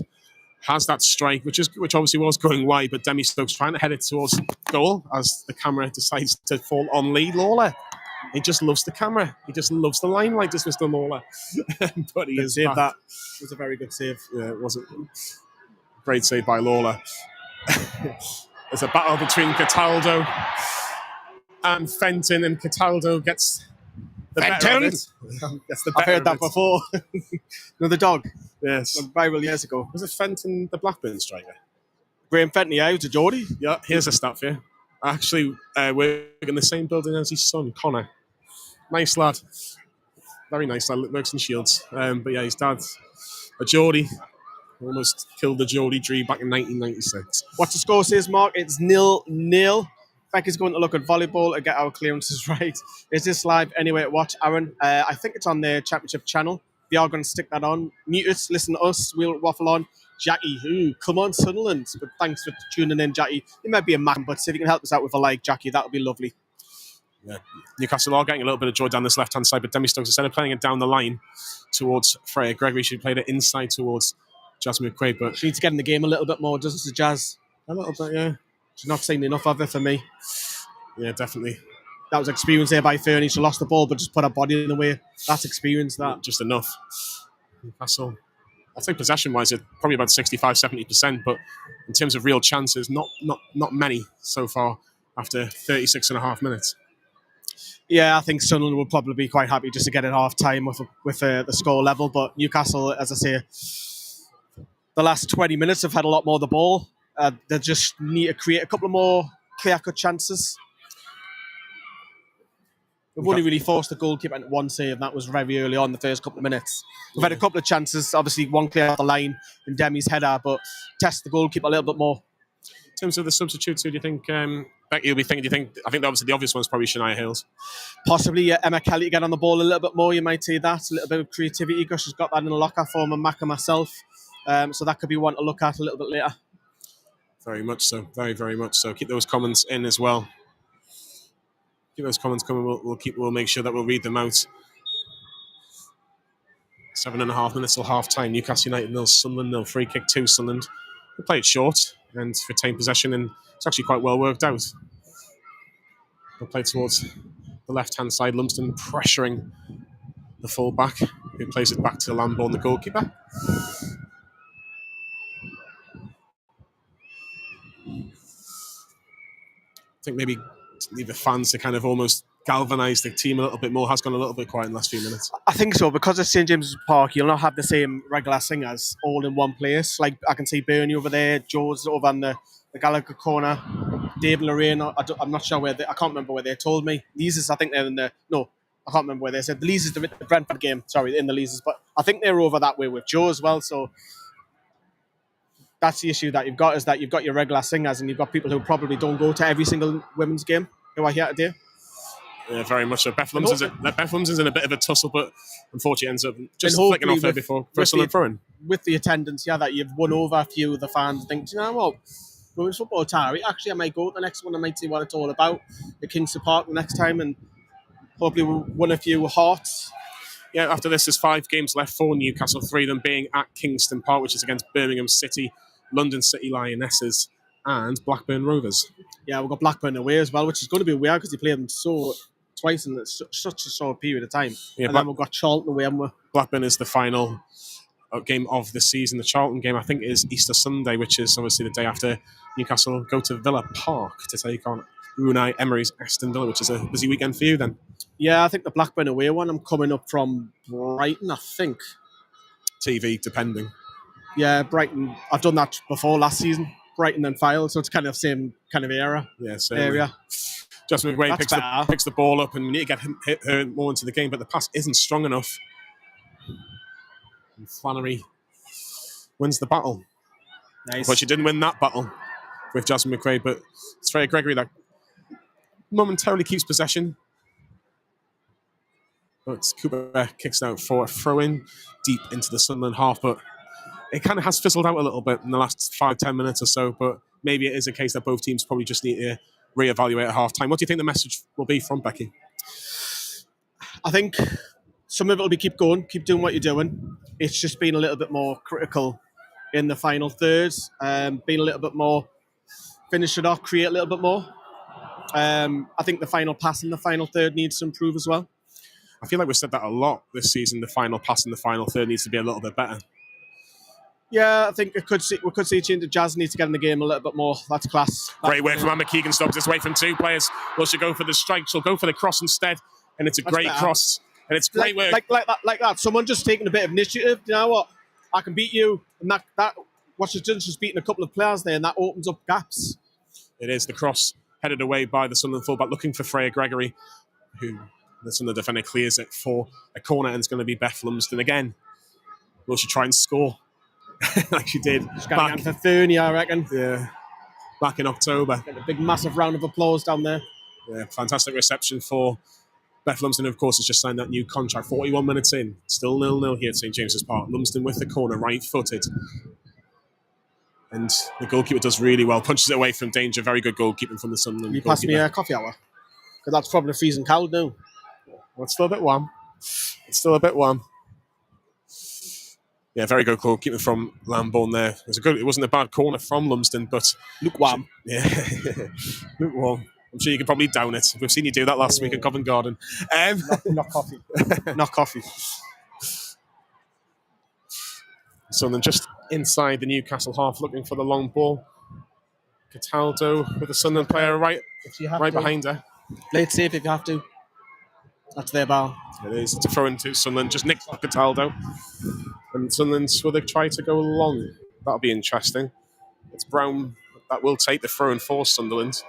has that strike, which obviously was going wide, but Demi Stokes trying to head it towards goal as the camera decides to fall on Lee Lawler. He just loves the camera. He just loves the limelight, does Mr. Lawler. But he is saved back. That. It was a very good save. Yeah, it wasn't. Great save by Lawler. There's a battle between Cataldo and Fenton, and Cataldo gets the better of it. I've heard that before. No, the dog. Yes. Viral years ago. Was it Fenton, the Blackburn striker? Graham Fenton, yeah, he was a Geordie. Yeah, here's a stat for you. I actually work in the same building as his son, Connor. Nice lad. Very nice lad. Works in Shields. But yeah, his dad's a Geordie. Almost killed the Geordie dream back in 1996. What's the score says, Mark? It's 0-0. Becky's going to look at volleyball to get our clearances right. Is this live anyway to watch, Aaron? I think it's on the Championship channel. They are going to stick that on. Mute us, listen to us. We'll waffle on. Jackie, come on, Sunderland. But thanks for tuning in, Jackie. It might be a man, but if you can help us out with a like, Jackie, that would be lovely. Yeah. Newcastle are getting a little bit of joy down this left-hand side, but Demi Stokes, instead of playing it down the line towards Freya Gregory, she played it inside towards Jasmine McQuaid. But she needs to get in the game a little bit more, doesn't she, Jazz? A little bit, yeah. She's not seen enough of it for me. Yeah, definitely. That was experience there by Fernie. She lost the ball, but just put her body in the way. That's experience, that. Just enough. Newcastle, I think possession-wise, it's probably about 65-70%, but in terms of real chances, not many so far after 36 and a half minutes. Yeah, I think Sunderland will probably be quite happy just to get it half-time with the score level, but Newcastle, as I say, the last 20 minutes have had a lot more of the ball. They just need to create a couple of more clear-cut chances. We've only really forced the goalkeeper into one save. That was very early on, the first couple of minutes. We've had a couple of chances, obviously one clear off the line and Demi's header, but test the goalkeeper a little bit more. In terms of the substitutes, who do you think Becky will be thinking? I think obviously the obvious one is probably Shania Hales. Possibly Emma Kelly to get on the ball a little bit more. You might say that. A little bit of creativity because she's got that in the locker for Mac and myself. So that could be one to look at a little bit later. Very much so. Very, very much so. Keep those comments in as well. Keep those comments coming. We'll make sure that we'll read them out. 7.5 minutes till half time. Newcastle United 0, Sunderland 0. Free kick to Sunderland. They play it short and retain possession, and it's actually quite well worked out. They'll play towards the left-hand side. Lumsden pressuring the full-back, who plays it back to Lambourne, the goalkeeper. I think maybe leave the fans to kind of almost galvanised the team a little bit more, has gone a little bit quiet in the last few minutes. I think so, because it's St James's Park, you'll not have the same regular singers all in one place. Like, I can see Bernie over there, Joe's over on the Gallagher corner, Dave and Lorraine, I'm not sure where I can't remember where they told me. Leazes, I think they're in the, no, I can't remember where they said. The Leazes, the Brentford game, sorry, in the Leazes, but I think they're over that way with Joe as well, so that's the issue that you've got, is that you've got your regular singers and you've got people who probably don't go to every single women's game who are here today. Yeah, very much so. Beth Lumsden's in a bit of a tussle, but unfortunately ends up just flicking off there before Sunderland throwing. With the attendance, that you've won over a few of the fans, think, you know what, women's football Tari, actually I might go to the next one, I might see what it's all about, the Kingston Park the next time, and hopefully we'll win a few hearts. Yeah, after this, there's 5 games left for Newcastle, 3 of them being at Kingston Park, which is against Birmingham City, London City Lionesses, and Blackburn Rovers. Yeah, we've got Blackburn away as well, which is going to be weird because they played them twice in such a short period of time. Yeah, and then we've got Charlton away. Blackburn is the final game of the season. The Charlton game, I think, is Easter Sunday, which is obviously the day after Newcastle go to Villa Park to take on Unai Emery's Aston Villa, which is a busy weekend for you then. Yeah, I think the Blackburn away one, I'm coming up from Brighton, I think. TV, depending. Yeah, Brighton. I've done that before last season. Brighton and File, so it's kind of same kind of era. Yeah, same area. Justin McRae picks the ball up, and we need to get her more into the game, but the pass isn't strong enough. And Flannery wins the battle. Nice. But she didn't win that battle with Jasmine McRae, but it's Freya Gregory that momentarily keeps possession. But Cooper kicks out for a throw-in deep into the Sunderland half, but it kind of has fizzled out a little bit in the last 5-10 minutes or so, but maybe it is a case that both teams probably just need to reevaluate at half-time. What do you think the message will be from Becky? I think some of it will be keep going, keep doing what you're doing. It's just been a little bit more critical in the final thirds, being a little bit more, finish it off, create a little bit more. I think the final pass in the final third needs to improve as well. I feel like we've said that a lot this season. The final pass in the final third needs to be a little bit better. Yeah, I think we could see a change of Jazz needs to get in the game a little bit more. That's class. Great work from Emma Keegan, stops this away from 2 players. Will she go for the strike? She'll go for the cross instead, and it's a great cross. And it's great work. Like that. Someone just taking a bit of initiative. You know what? I can beat you. And that what she's done, she's beaten a couple of players there, and that opens up gaps. It is the cross headed away by the Sunderland fullback, looking for Freya Gregory, who the Sunderland defender clears it for a corner, and it's going to be Beth Lumsden again. Will she try and score? Like she did. She's going for 30, I reckon. Yeah. Back in October. Get a big, massive round of applause down there. Yeah, fantastic reception for Beth Lumsden, of course, has just signed that new contract. 41 minutes in. Still 0-0 here at St James's Park. Lumsden with the corner, right-footed. And the goalkeeper does really well. Punches it away from danger. Very good goalkeeping from the Sunderland. Can you pass me a coffee hour? Because that's probably freezing cold now. Well, it's still a bit warm. Yeah, very good goalkeeping from Lambourne there. It wasn't a bad corner from Lumsden, but lukewarm. Yeah, lukewarm. I'm sure you could probably down it. We've seen you do that last week at Covent Garden. Not coffee. Not coffee. Sunderland just inside the Newcastle half, looking for the long ball. Cataldo with the Sunderland player right behind her. Play it safe if you have to. That's their ball. It is. It's a throw into Sunderland. Just nicks Cataldo. And Sunderland's will they try to go long? That'll be interesting. It's Brown that will take the throw and force Sunderland.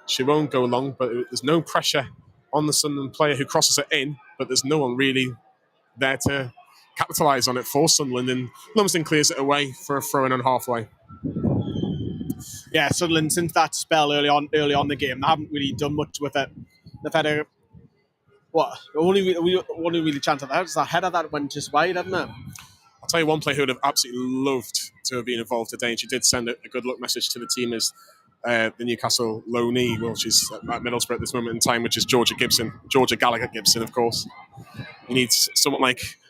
She won't go long, but there's no pressure on the Sunderland player who crosses it in, but there's no one really there to capitalise on it for Sunderland, and Lumsden clears it away for a throw in on halfway. Yeah, Sunderland, since that spell early on the game, they haven't really done much with it. They've had only really chance at that is a header that went just wide, haven't they? I'll tell you one player who would have absolutely loved to have been involved today, and she did send a good luck message to the team, is the Newcastle loanee, well, she's at Middlesbrough at this moment in time, which is Georgia Gallagher Gibson, of course.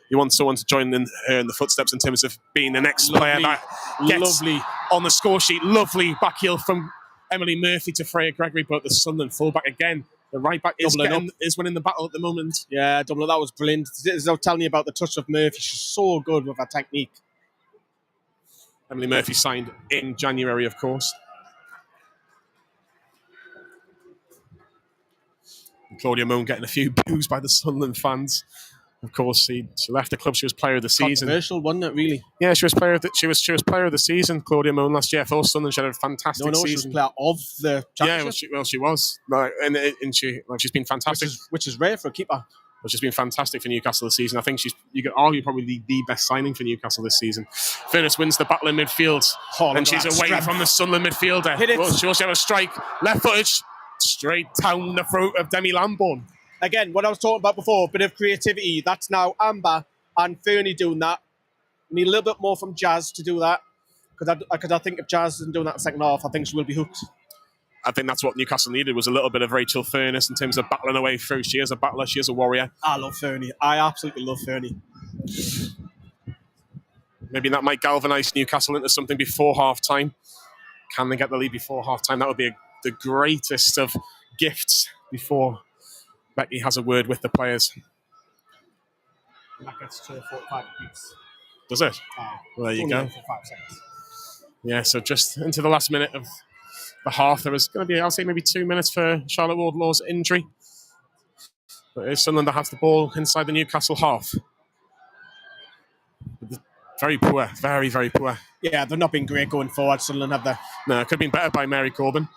You want someone to join her in the footsteps in terms of being the next player that gets on the score sheet. Lovely back heel from Emily Murphy to Freya Gregory, but the Sunderland fullback again. The right back is winning the battle at the moment. Yeah, Dublin, that was brilliant. As I was telling you about the touch of Murphy, she's so good with her technique. Emily Murphy signed in January, of course. Claudia Moon getting a few boos by the Sunderland fans. Of course, she left the club. She was player of the season. Controversial, wasn't it? Really? Yeah, she was player of the season. Claudia Moon last year for Sunderland. She had a fantastic season. She was player of the championship. Yeah, she was. And she's been fantastic, which is rare for a keeper. Which has been fantastic for Newcastle this season. I think you could argue probably the best signing for Newcastle this season. Furness wins the battle in midfield, and she's away from the Sunderland midfielder. Hit it. Well, she also have a strike, left footage, straight down the throat of Demi Lambourne. Again, what I was talking about before, a bit of creativity. That's now Amber and Fernie doing that. Need a little bit more from Jazz to do that, because I think if Jazz isn't doing that in the second half, I think she will be hooked. I think that's what Newcastle needed, was a little bit of Rachel Furness in terms of battling away through. She is a battler. She is a warrior. I love Fernie. I absolutely love Fernie. Maybe that might galvanise Newcastle into something before half-time. Can they get the lead before half-time? That would be the greatest of gifts before Becky has a word with the players. And that gets to 45 apiece. Does it? Well, there you go. 5 seconds. Yeah, so just into the last minute of the half, there was going to be, I'll say, maybe 2 minutes for Charlotte Wardlaw's injury. But it's Sunderland that has the ball inside the Newcastle half. Very poor, very, very poor. Yeah, they've not been great going forward, Sunderland, have they? No, it could have been better by Mary Corbin.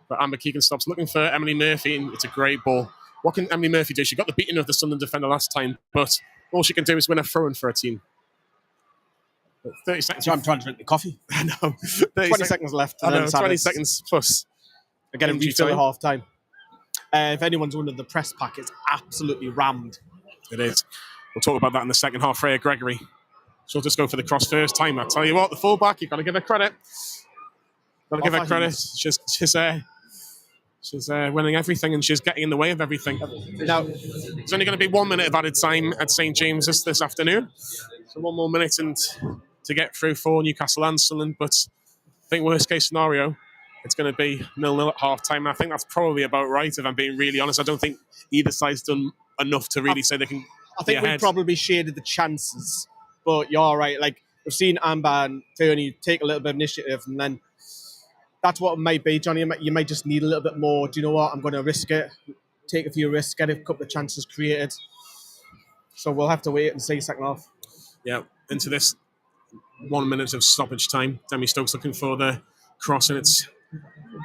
But Amber Keegan stops looking for Emily Murphy, and it's a great ball. What can Emily Murphy do? She got the beating of the Sunderland defender last time, but all she can do is win a throw-in for her team. 30 seconds. So I'm trying to drink the coffee. I know. 20 seconds left. I know, 20 seconds plus. Again, and refill at half time. If anyone's wondered, the press pack is absolutely rammed. It is. We'll talk about that in the second half. Freya Gregory. She'll just go for the cross first time. I tell you what, the fullback, you've got to give her credit. Got to give her credit. She's winning everything, and she's getting in the way of everything. Now, there's only going to be 1 minute of added time at St James's this afternoon. So 1 more minute and to get through for Newcastle and Sunderland. But I think worst case scenario, it's going to be 0-0 at half time. And I think that's probably about right, if I'm being really honest. I don't think either side's done enough to really say they can. I think we probably shaded the chances, but you're right. Like, we've seen Amber and Fernie take a little bit of initiative, and then that's what it might be, Johnny. You might just need a little bit more. Do you know what? I'm going to risk it. Take a few risks, get a couple of chances created. So we'll have to wait and see second half. Yeah, into this 1 minute of stoppage time. Demi Stokes looking for the cross, and it's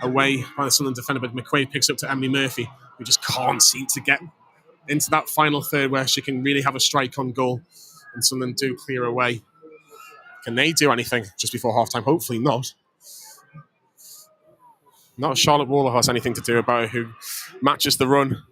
away by the Sunderland defender, but McQuaid picks up to Emily Murphy, who just can't seem to get into that final third where she can really have a strike on goal, and Sunderland do clear away. Can they do anything just before half-time? Hopefully not. Not Charlotte Waller has anything to do about it, who matches the run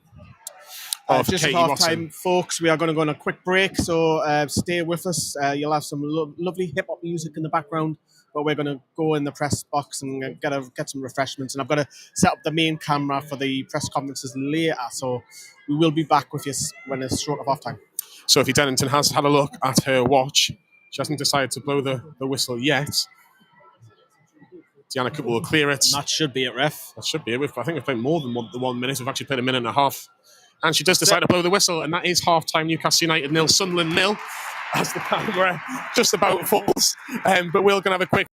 of just Katie half-time, Watson. folks. We are going to go on a quick break, so stay with us. You'll have some lovely hip-hop music in the background, but we're going to go in the press box and get some refreshments. And I've got to set up the main camera for the press conferences later, so we will be back with you when it's short of half-time. Sophie Dennington has had a look at her watch. She hasn't decided to blow the whistle yet. Deanna Cooper will clear it. That should be it, ref. That should be it. I think we've played more than 1 minute. We've actually played a minute and a half. And she does decide to blow the whistle, and that is half-time. Newcastle United 0, Sunderland 0, as the camera just about falls. But we're going to have a quick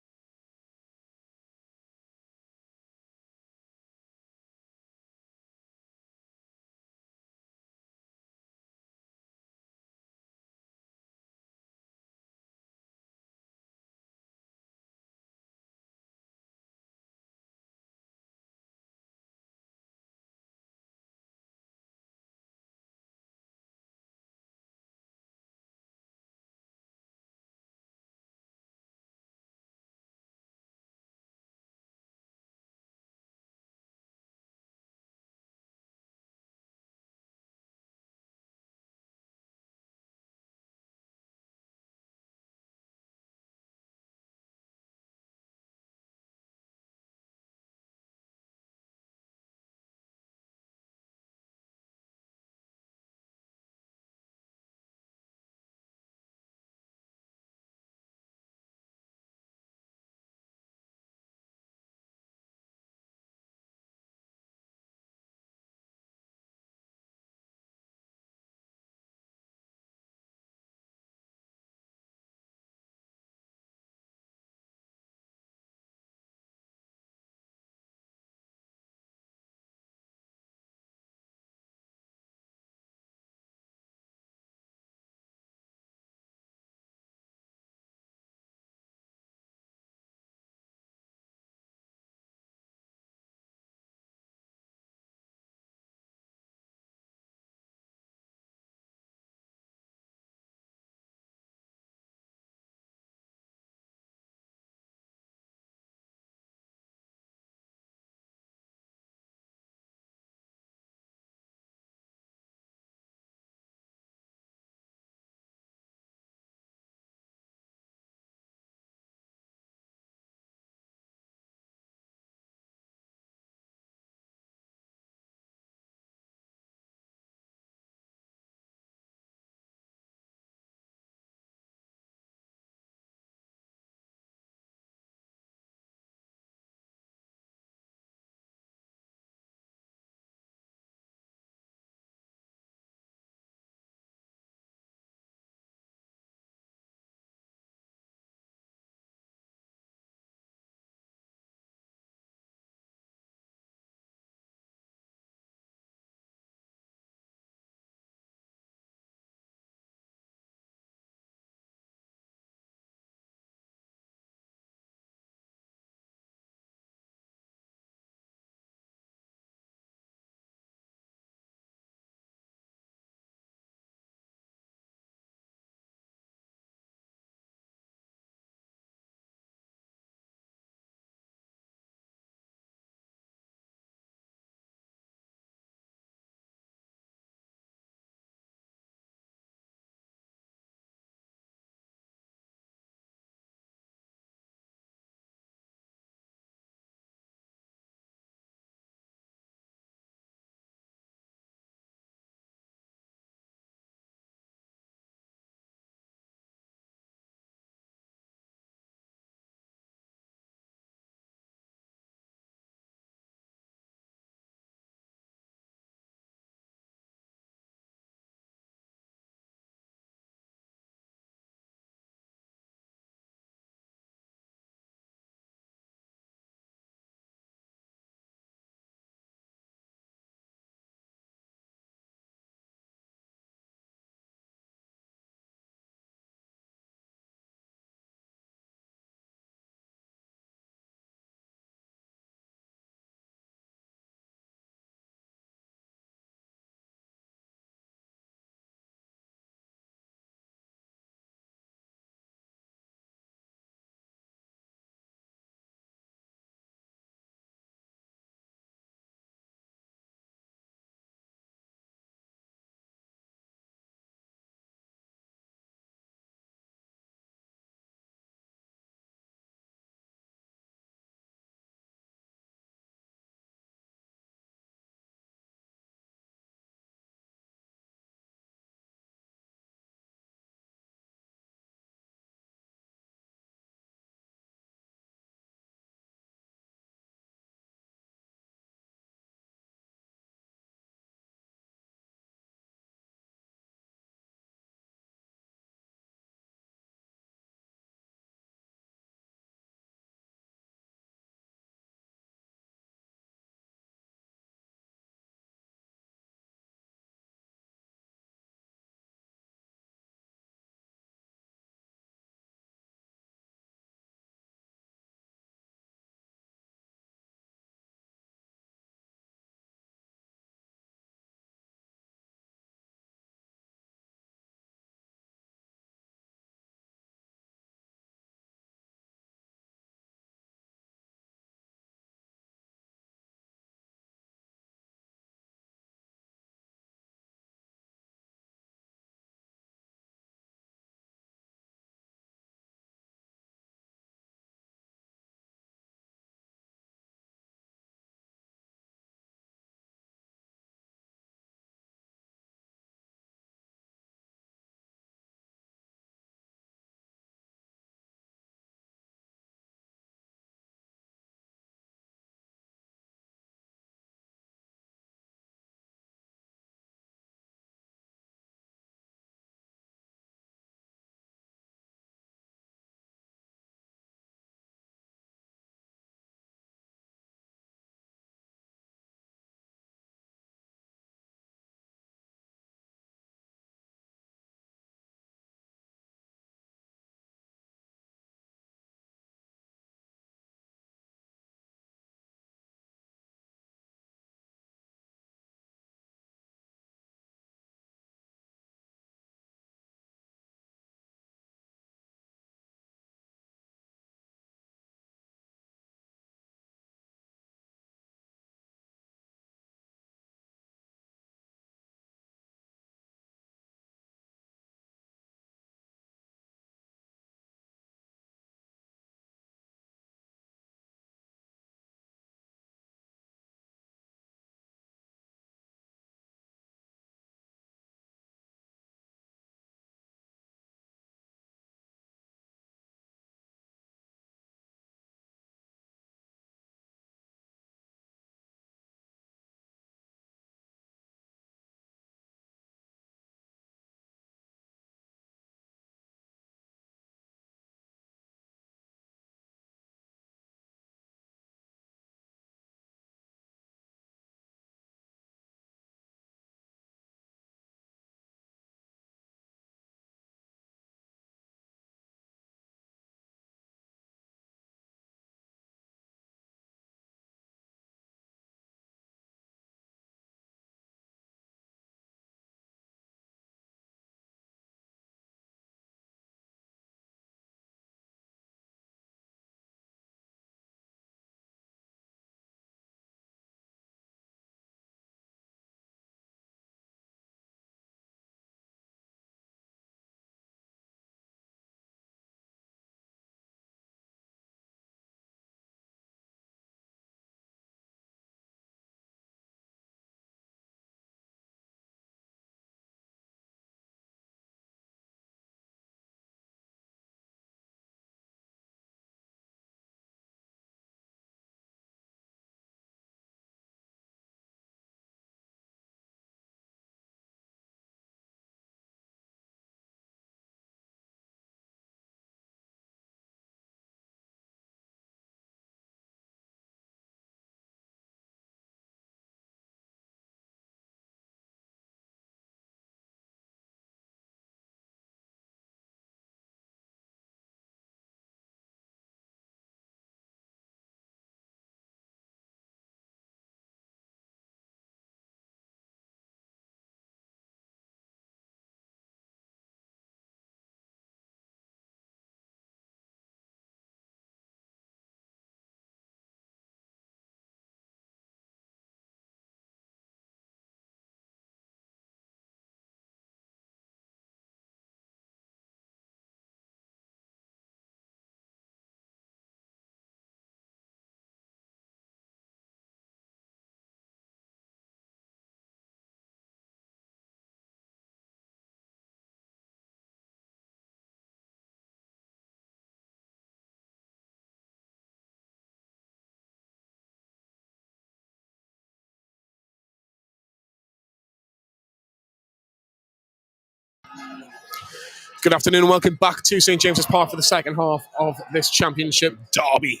Good afternoon and welcome back to St James's Park for the second half of this championship derby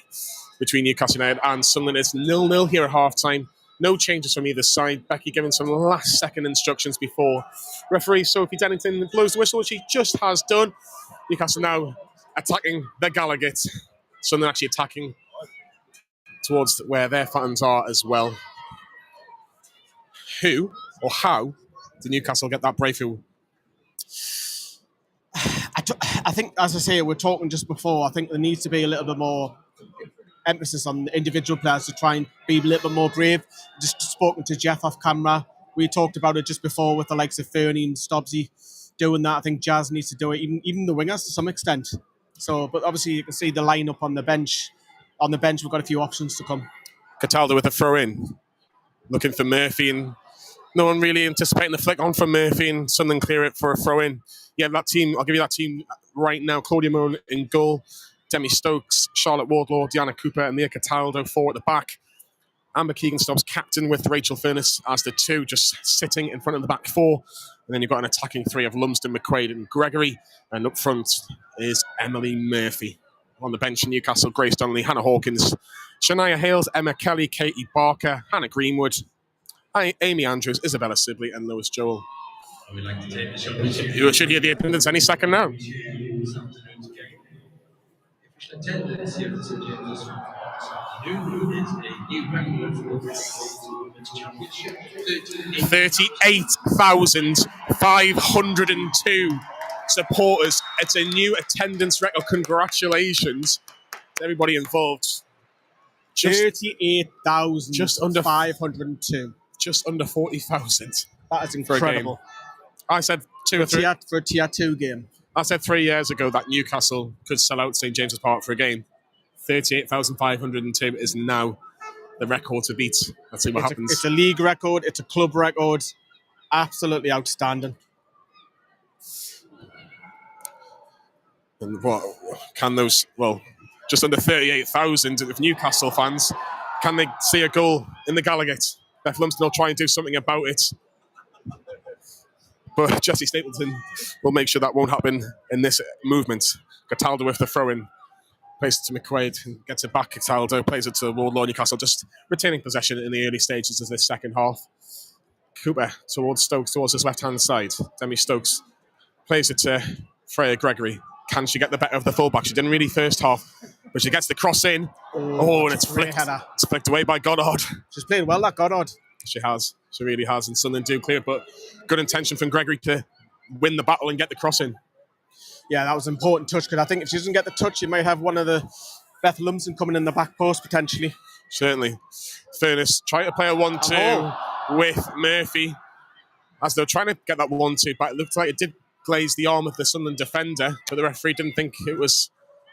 between Newcastle United and Sunderland. It's 0-0 here at half-time. No changes from either side. Becky giving some last-second instructions before referee Sophie Dennington blows the whistle, which he just has done. Newcastle now attacking the Gallagher. Sunderland actually attacking towards where their fans are as well. Who or how did Newcastle get that breakthrough? I think, as I say, we're talking just before, I think there needs to be a little bit more emphasis on individual players to try and be a little bit more brave. Just spoken to Jeff off camera. We talked about it just before with the likes of Fernie and Stobbsy doing that. I think Jazz needs to do it, even the wingers to some extent. So, but obviously you can see the lineup on the bench. On the bench, we've got a few options to come. Cataldo with a throw-in. Looking for Murphy, and no one really anticipating the flick on from Murphy, and Sunderland clear it for a throw-in. Yeah, that team, I'll give you that team right now. Claudia Moore in goal, Demi Stokes, Charlotte Wardlaw, Deanna Cooper, and Mia Cataldo, four at the back. Amber Keegan-Stubbs captain with Rachel Furness as the two, just sitting in front of the back four. And then you've got an attacking three of Lumsden, McQuaid, and Gregory. And up front is Emily Murphy. On the bench in Newcastle, Grace Donnelly, Hannah Hawkins, Shania Hales, Emma Kelly, Katie Barker, Hannah Greenwood, Amy Andrews, Isabella Sibley, and Lois Joel. I would like to take this opportunity. You should hear the attendance any second now. Attendance here at St James's Park this afternoon is a new record for the Women's Championship. 38,502 supporters. It's a new attendance record. Congratulations to everybody involved. 38,000. Just under 502. Just under 40,000. That is incredible. I said two or three. For a Tier 2 game. I said 3 years ago that Newcastle could sell out St James's Park for a game. 38,502 is now the record to beat. Let's see what happens. It's a league record. It's a club record. Absolutely outstanding. And what can those, just under 38,000 of Newcastle fans, can they see a goal in the Gallagher? Beth Lumsden will try and do something about it. But Jessie Stapleton will make sure that won't happen in this movement. Cataldo with the throw-in. Plays it to McQuaid. Gets it back. Cataldo plays it to Wardlaw. Newcastle just retaining possession in the early stages of this second half. Cooper towards Stokes, towards his left-hand side. Demi Stokes plays it to Freya Gregory. Can she get the better of the fullback? She didn't really first half, but she gets the cross in. And it's flicked. It's flicked away by Goddard. She's played well, that Goddard. She has. She really has. And Sunderland do clear, but good intention from Gregory to win the battle and get the cross in. Yeah, that was an important touch, because I think if she doesn't get the touch, you might have one of the Beth Lumsden coming in the back post, potentially. Certainly. Furness trying to play a 1-2 with Murphy as they're trying to get that 1-2 back. It looked like it did glaze the arm of the Sunderland defender, but the referee didn't think it was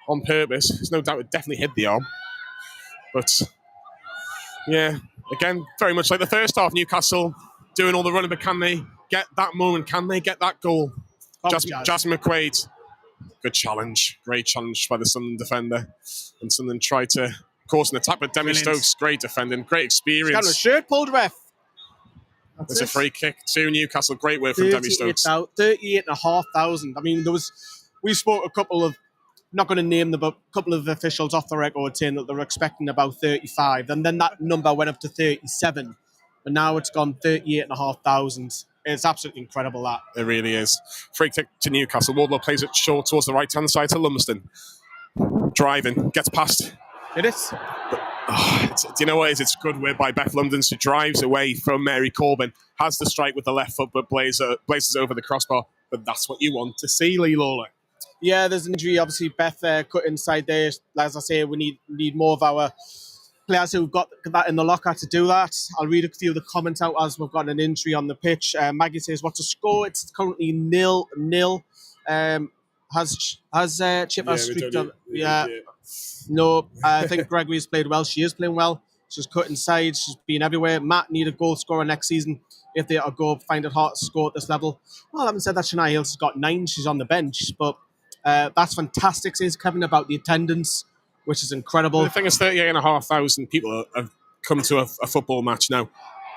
on purpose. There's no doubt it definitely hit the arm. But, yeah, again, very much like the first half, Newcastle doing all the running, but can they get that moment? Can they get that goal? Jasmine McQuaid, good challenge. Great challenge by the Sunderland defender. And Sunderland tried to cause an attack, but Demi Stokes, great defending, great experience. She's got her shirt pulled, ref. There's a free kick to Newcastle. Great work from Demi Stokes. 38,500. I mean, we spoke a couple of, not going to name them, but a couple of officials off the record saying that they were expecting about 35. And then that number went up to 37. But now it's gone 38,500. It's absolutely incredible, that. It really is. Free kick to Newcastle. Wardlaw plays it short towards the right-hand side to Lumsden. Driving, gets past. It is. Do you know what it is? It's good work by Beth Lumsden. She drives away from Mary Corbin, has the strike with the left foot, but blazes over the crossbar. But that's what you want to see, Lee Lawler. Yeah, there's an injury. Obviously, Beth cut inside there. As I say, we need more of our players who've got that in the locker to do that. I'll read a few of the comments out as we've got an injury on the pitch. Maggie says, "What's the score?" It's currently 0-0. Has Chip has streaked up? Yeah. No, I think Gregory's played well. She is playing well. She's cut inside. She's been everywhere. Matt need a goal scorer next season if they are go find it hard to score at this level. Well, I haven't said that Shania Hales has got 9. She's on the bench, but that's fantastic, says Kevin, about the attendance, which is incredible. The thing is, 38,500 people have come to a football match now.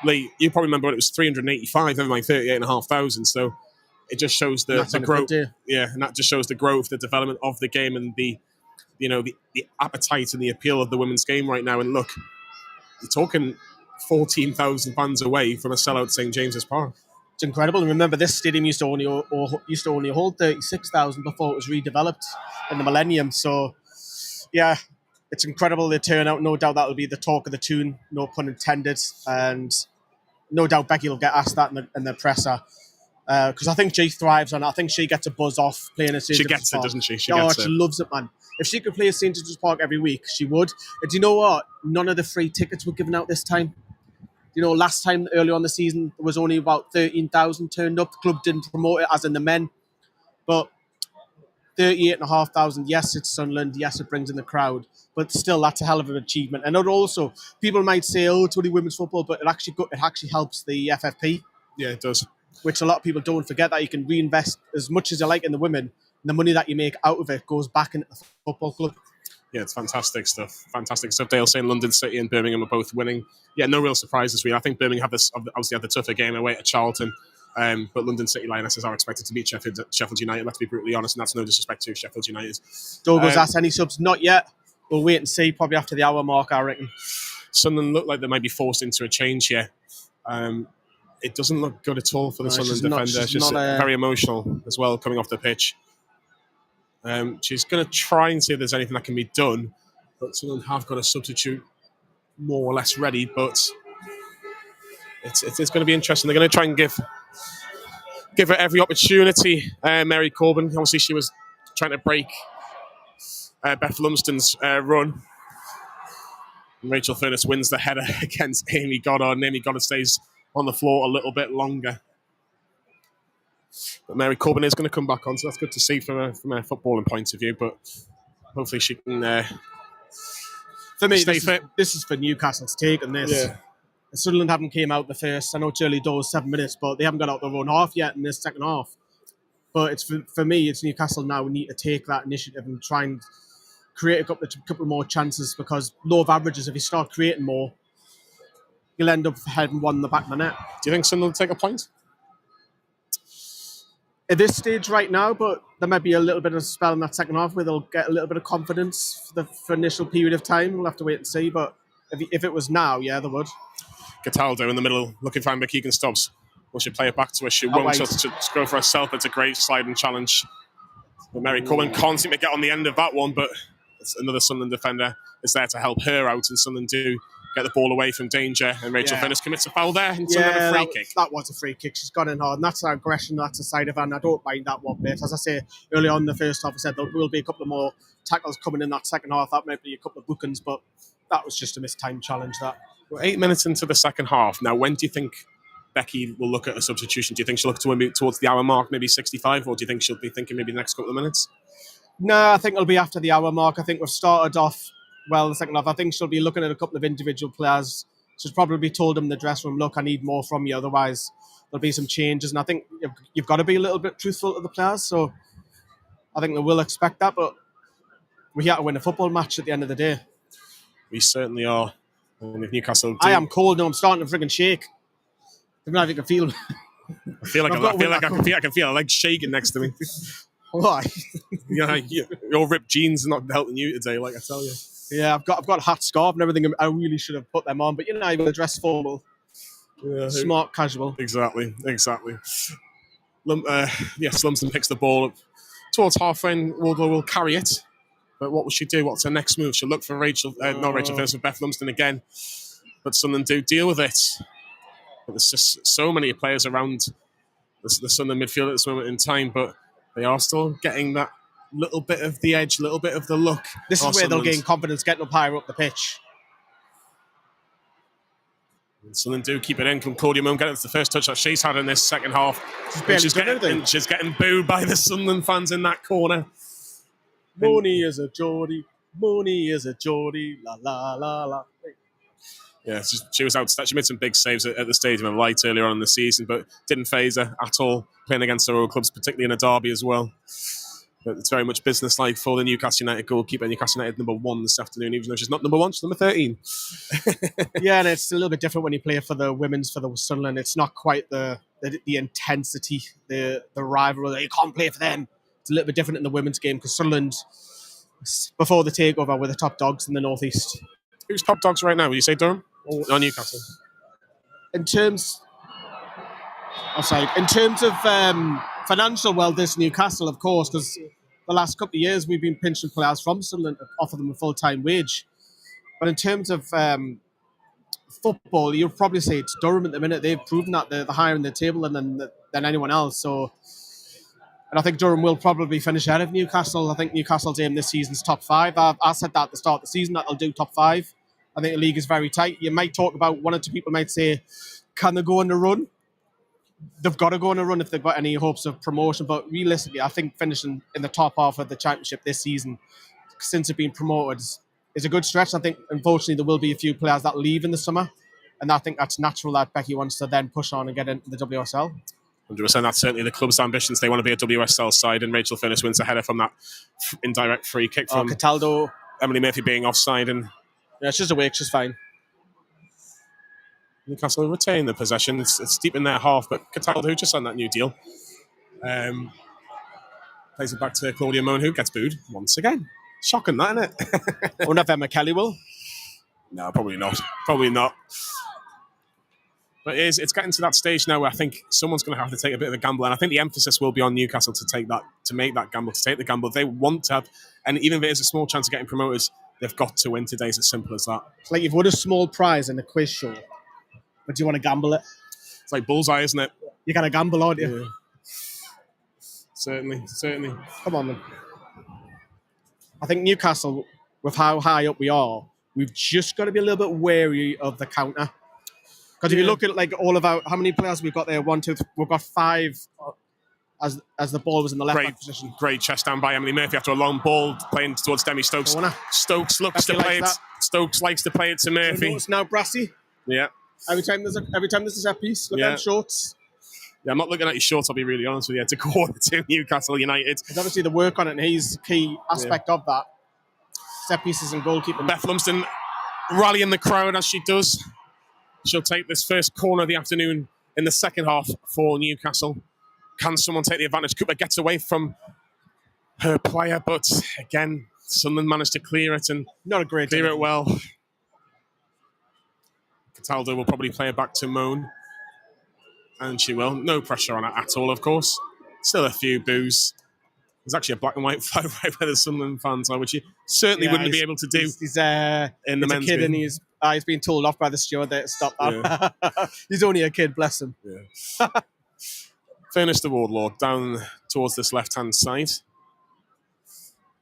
Lee, you probably remember when it was 385, never mind 38,500. So it just shows the growth. Yeah, and that just shows the growth, the development of the game, and the appetite and the appeal of the women's game right now. And look, you're talking 14,000 fans away from a sellout St James's Park. It's incredible. And remember, this stadium used to only hold 36,000 before it was redeveloped in the millennium. So, yeah, it's incredible, the turnout. No doubt that'll be the talk of the tune, no pun intended. And no doubt Becky will get asked that in the presser. Because I think she thrives on it. I think she gets a buzz off playing at St. She James's gets Park. it, doesn't she? She loves it, man. If she could play at St. James's Park every week, she would. And do you know what? None of the free tickets were given out this time. You know, last time, early on the season, there was only about 13,000 turned up. The club didn't promote it, as in the men. But 38,500, yes, it's Sunderland. Yes, it brings in the crowd. But still, that's a hell of an achievement. And also, people might say, oh, it's only women's football, but it actually helps the FFP. Yeah, it does. Which a lot of people don't forget, that you can reinvest as much as you like in the women. And the money that you make out of it goes back into the football club. Yeah, it's fantastic stuff. Fantastic stuff. Dale saying London City and Birmingham are both winning. Yeah, no real surprises, really. I think Birmingham obviously had the tougher game away at Charlton. But London City Lionesses are expected to beat Sheffield United, let's be brutally honest, and that's no disrespect to Sheffield United. Douglas asked, any subs? Not yet. We'll wait and see, probably after the hour mark, I reckon. Sunderland look like they might be forced into a change here. It doesn't look good at all for the Sunderland defender. She's very emotional as well, coming off the pitch. She's going to try and see if there's anything that can be done, but Sunderland have got a substitute more or less ready, but it's going to be interesting. They're going to try and give her every opportunity. Mary Corbin, obviously she was trying to break Beth Lumsden's run. And Rachel Furness wins the header against Amy Goddard, and Amy Goddard stays on the floor a little bit longer. But Mary Corbin is going to come back on, so that's good to see from a footballing point of view, but hopefully she can for me, stay fit. This is for Newcastle to take on this. Yeah. Sunderland haven't came out the first. I know it's early doors, 7 minutes, but they haven't got out their own half yet in this second half. But it's for me, it's Newcastle now. We need to take that initiative and try and create a couple more chances, because law of averages, if you start creating more, you'll end up having one in the back of the net. Do you think Sunderland will take a point? At this stage right now, but there might be a little bit of a spell in that second half where they'll get a little bit of confidence for initial period of time. We'll have to wait and see, but if it was now, yeah, they would. Cataldo in the middle, looking for Amber Keegan, stops. Will she play it back to her? She won't. She'll go for herself. It's a great sliding challenge. But Mary Corbin can't seem to get on the end of that one, but another Sunderland defender is there to help her out, and Sunderland do get the ball away from danger, and Rachel Furness commits a foul there, and a free kick. That was a free kick. She's gone in hard, and that's her aggression, that's a side of her, and I don't mind that one bit. As I say, early on in the first half, I said there will be a couple of more tackles coming in that second half. That might be a couple of bookings, but that was just a mistimed challenge, that. We're 8 minutes into the second half. Now, when do you think Becky will look at a substitution? Do you think she'll look towards the hour mark, maybe 65, or do you think she'll be thinking maybe the next couple of minutes? No, I think it'll be after the hour mark. I think we've started off well in the second half. I think she'll be looking at a couple of individual players. She's probably told them in the dressing room, look, I need more from you, otherwise there'll be some changes. And I think you've got to be a little bit truthful to the players, so I think they will expect that, but we're here to win a football match at the end of the day. We certainly are. And if Newcastle I am cold now, I'm starting to frigging shake. I don't know if you can feel I feel like I can feel a leg shaking next to me. Why? Your ripped jeans are not helping you today, like I tell you. Yeah, I've got a hat, scarf and everything. I really should have put them on, but I'm going to dress formal. Yeah, smart, casual. Exactly. Lumsden picks the ball up towards halfway. Wardlow will carry it. But what will she do? What's her next move? She'll look for not Rachel Furness, Beth Lumsden again. But Sunderland do deal with it. But there's just so many players around the Sunderland midfield at this moment in time, but they are still getting that little bit of the edge, little bit of the look. This is where they'll gain confidence getting up higher up the pitch. And Sunderland do keep it in. Concordia Moon getting the first touch that she's had in this second half. She's getting booed by the Sunderland fans in that corner. Mooney is a Geordie. Mooney is a Geordie. La la la la. Yeah, she was out. She made some big saves at the Stadium of Light earlier on in the season, but didn't faze her at all, playing against her old clubs, particularly in a derby as well. But it's very much business-like for the Newcastle United goalkeeper. Newcastle United number 1 this afternoon, even though she's not number 1, she's number 13. Yeah, and it's a little bit different when you play for the Sunderland. It's not quite the intensity, the rivalry. You can't play for them. It's a little bit different in the women's game because Sunderland, before the takeover, were the top dogs in the North East. Who's top dogs right now? Would you say Durham or Newcastle? In terms of financial, well, this Newcastle, of course, because the last couple of years we've been pinching players from Sunderland to offer them a full-time wage. But in terms of football, you'll probably say it's Durham at the minute. They've proven that they're higher in the table than anyone else. So, and I think Durham will probably finish ahead of Newcastle. I think Newcastle's aim this season's top 5. I said that at the start of the season that they'll do top 5. I think the league is very tight. You might talk about one or two people might say, can they go on a run? They've got to go on a run if they've got any hopes of promotion. But realistically, I think finishing in the top half of the championship this season, since they've been promoted, is a good stretch. I think, unfortunately, there will be a few players that leave in the summer. And I think that's natural that Becky wants to then push on and get into the WSL. 100%. That's certainly the club's ambitions. They want to be a WSL side, and Rachel Furness wins a header from that indirect free kick from Cataldo. Emily Murphy being offside. And yeah, she's awake. She's fine. Newcastle retain the possession. It's deep in their half, but Cataldo, who just signed that new deal, plays it back to Claudia Moan, who gets booed once again. Shocking, that, isn't it? I wonder if Emma Kelly will. No, probably not. Probably not. But it's getting to that stage now where I think someone's going to have to take a bit of a gamble, and I think the emphasis will be on Newcastle to take the gamble. They want to have, and even if it is a small chance of getting promoted, they've got to win today. It's as simple as that. It's like you've won a small prize in a quiz show, but do you want to gamble it? It's like bullseye, isn't it? You got to gamble, aren't you? Yeah. Certainly. Come on, then. I think Newcastle, with how high up we are, we've just got to be a little bit wary of the counter. Because if you look at all of how many players we've got there, 1, 2, 3, we've got 5 as the ball was in the left back position. Great chest down by Emily Murphy after a long ball playing towards Demi Stokes. Stokes looks to play it. Stokes likes to play it to Murphy. It's now Brassy. Yeah. Every time there's a set piece, look at shorts. Yeah, I'm not looking at your shorts, I'll be really honest with you. It's a quarter to Newcastle United. There's obviously the work on it, and he's a key aspect of that. Set pieces and goalkeeping. Beth Lumsden rallying the crowd as she does. She'll take this first corner of the afternoon in the second half for Newcastle. Can someone take the advantage? Cooper gets away from her player, but again, Sunderland managed to clear it and not a great clear it well. Cataldo will probably play it back to Moan. And she will. No pressure on her at all, of course. Still a few boos. There's actually a black and white photo right where the Sunderland fans are, which you certainly wouldn't be able to do. He's a kid, and he's been told off by the steward there to stop that. Yeah. He's only a kid, bless him. Yeah. Furness the Wardlaw down towards this left-hand side.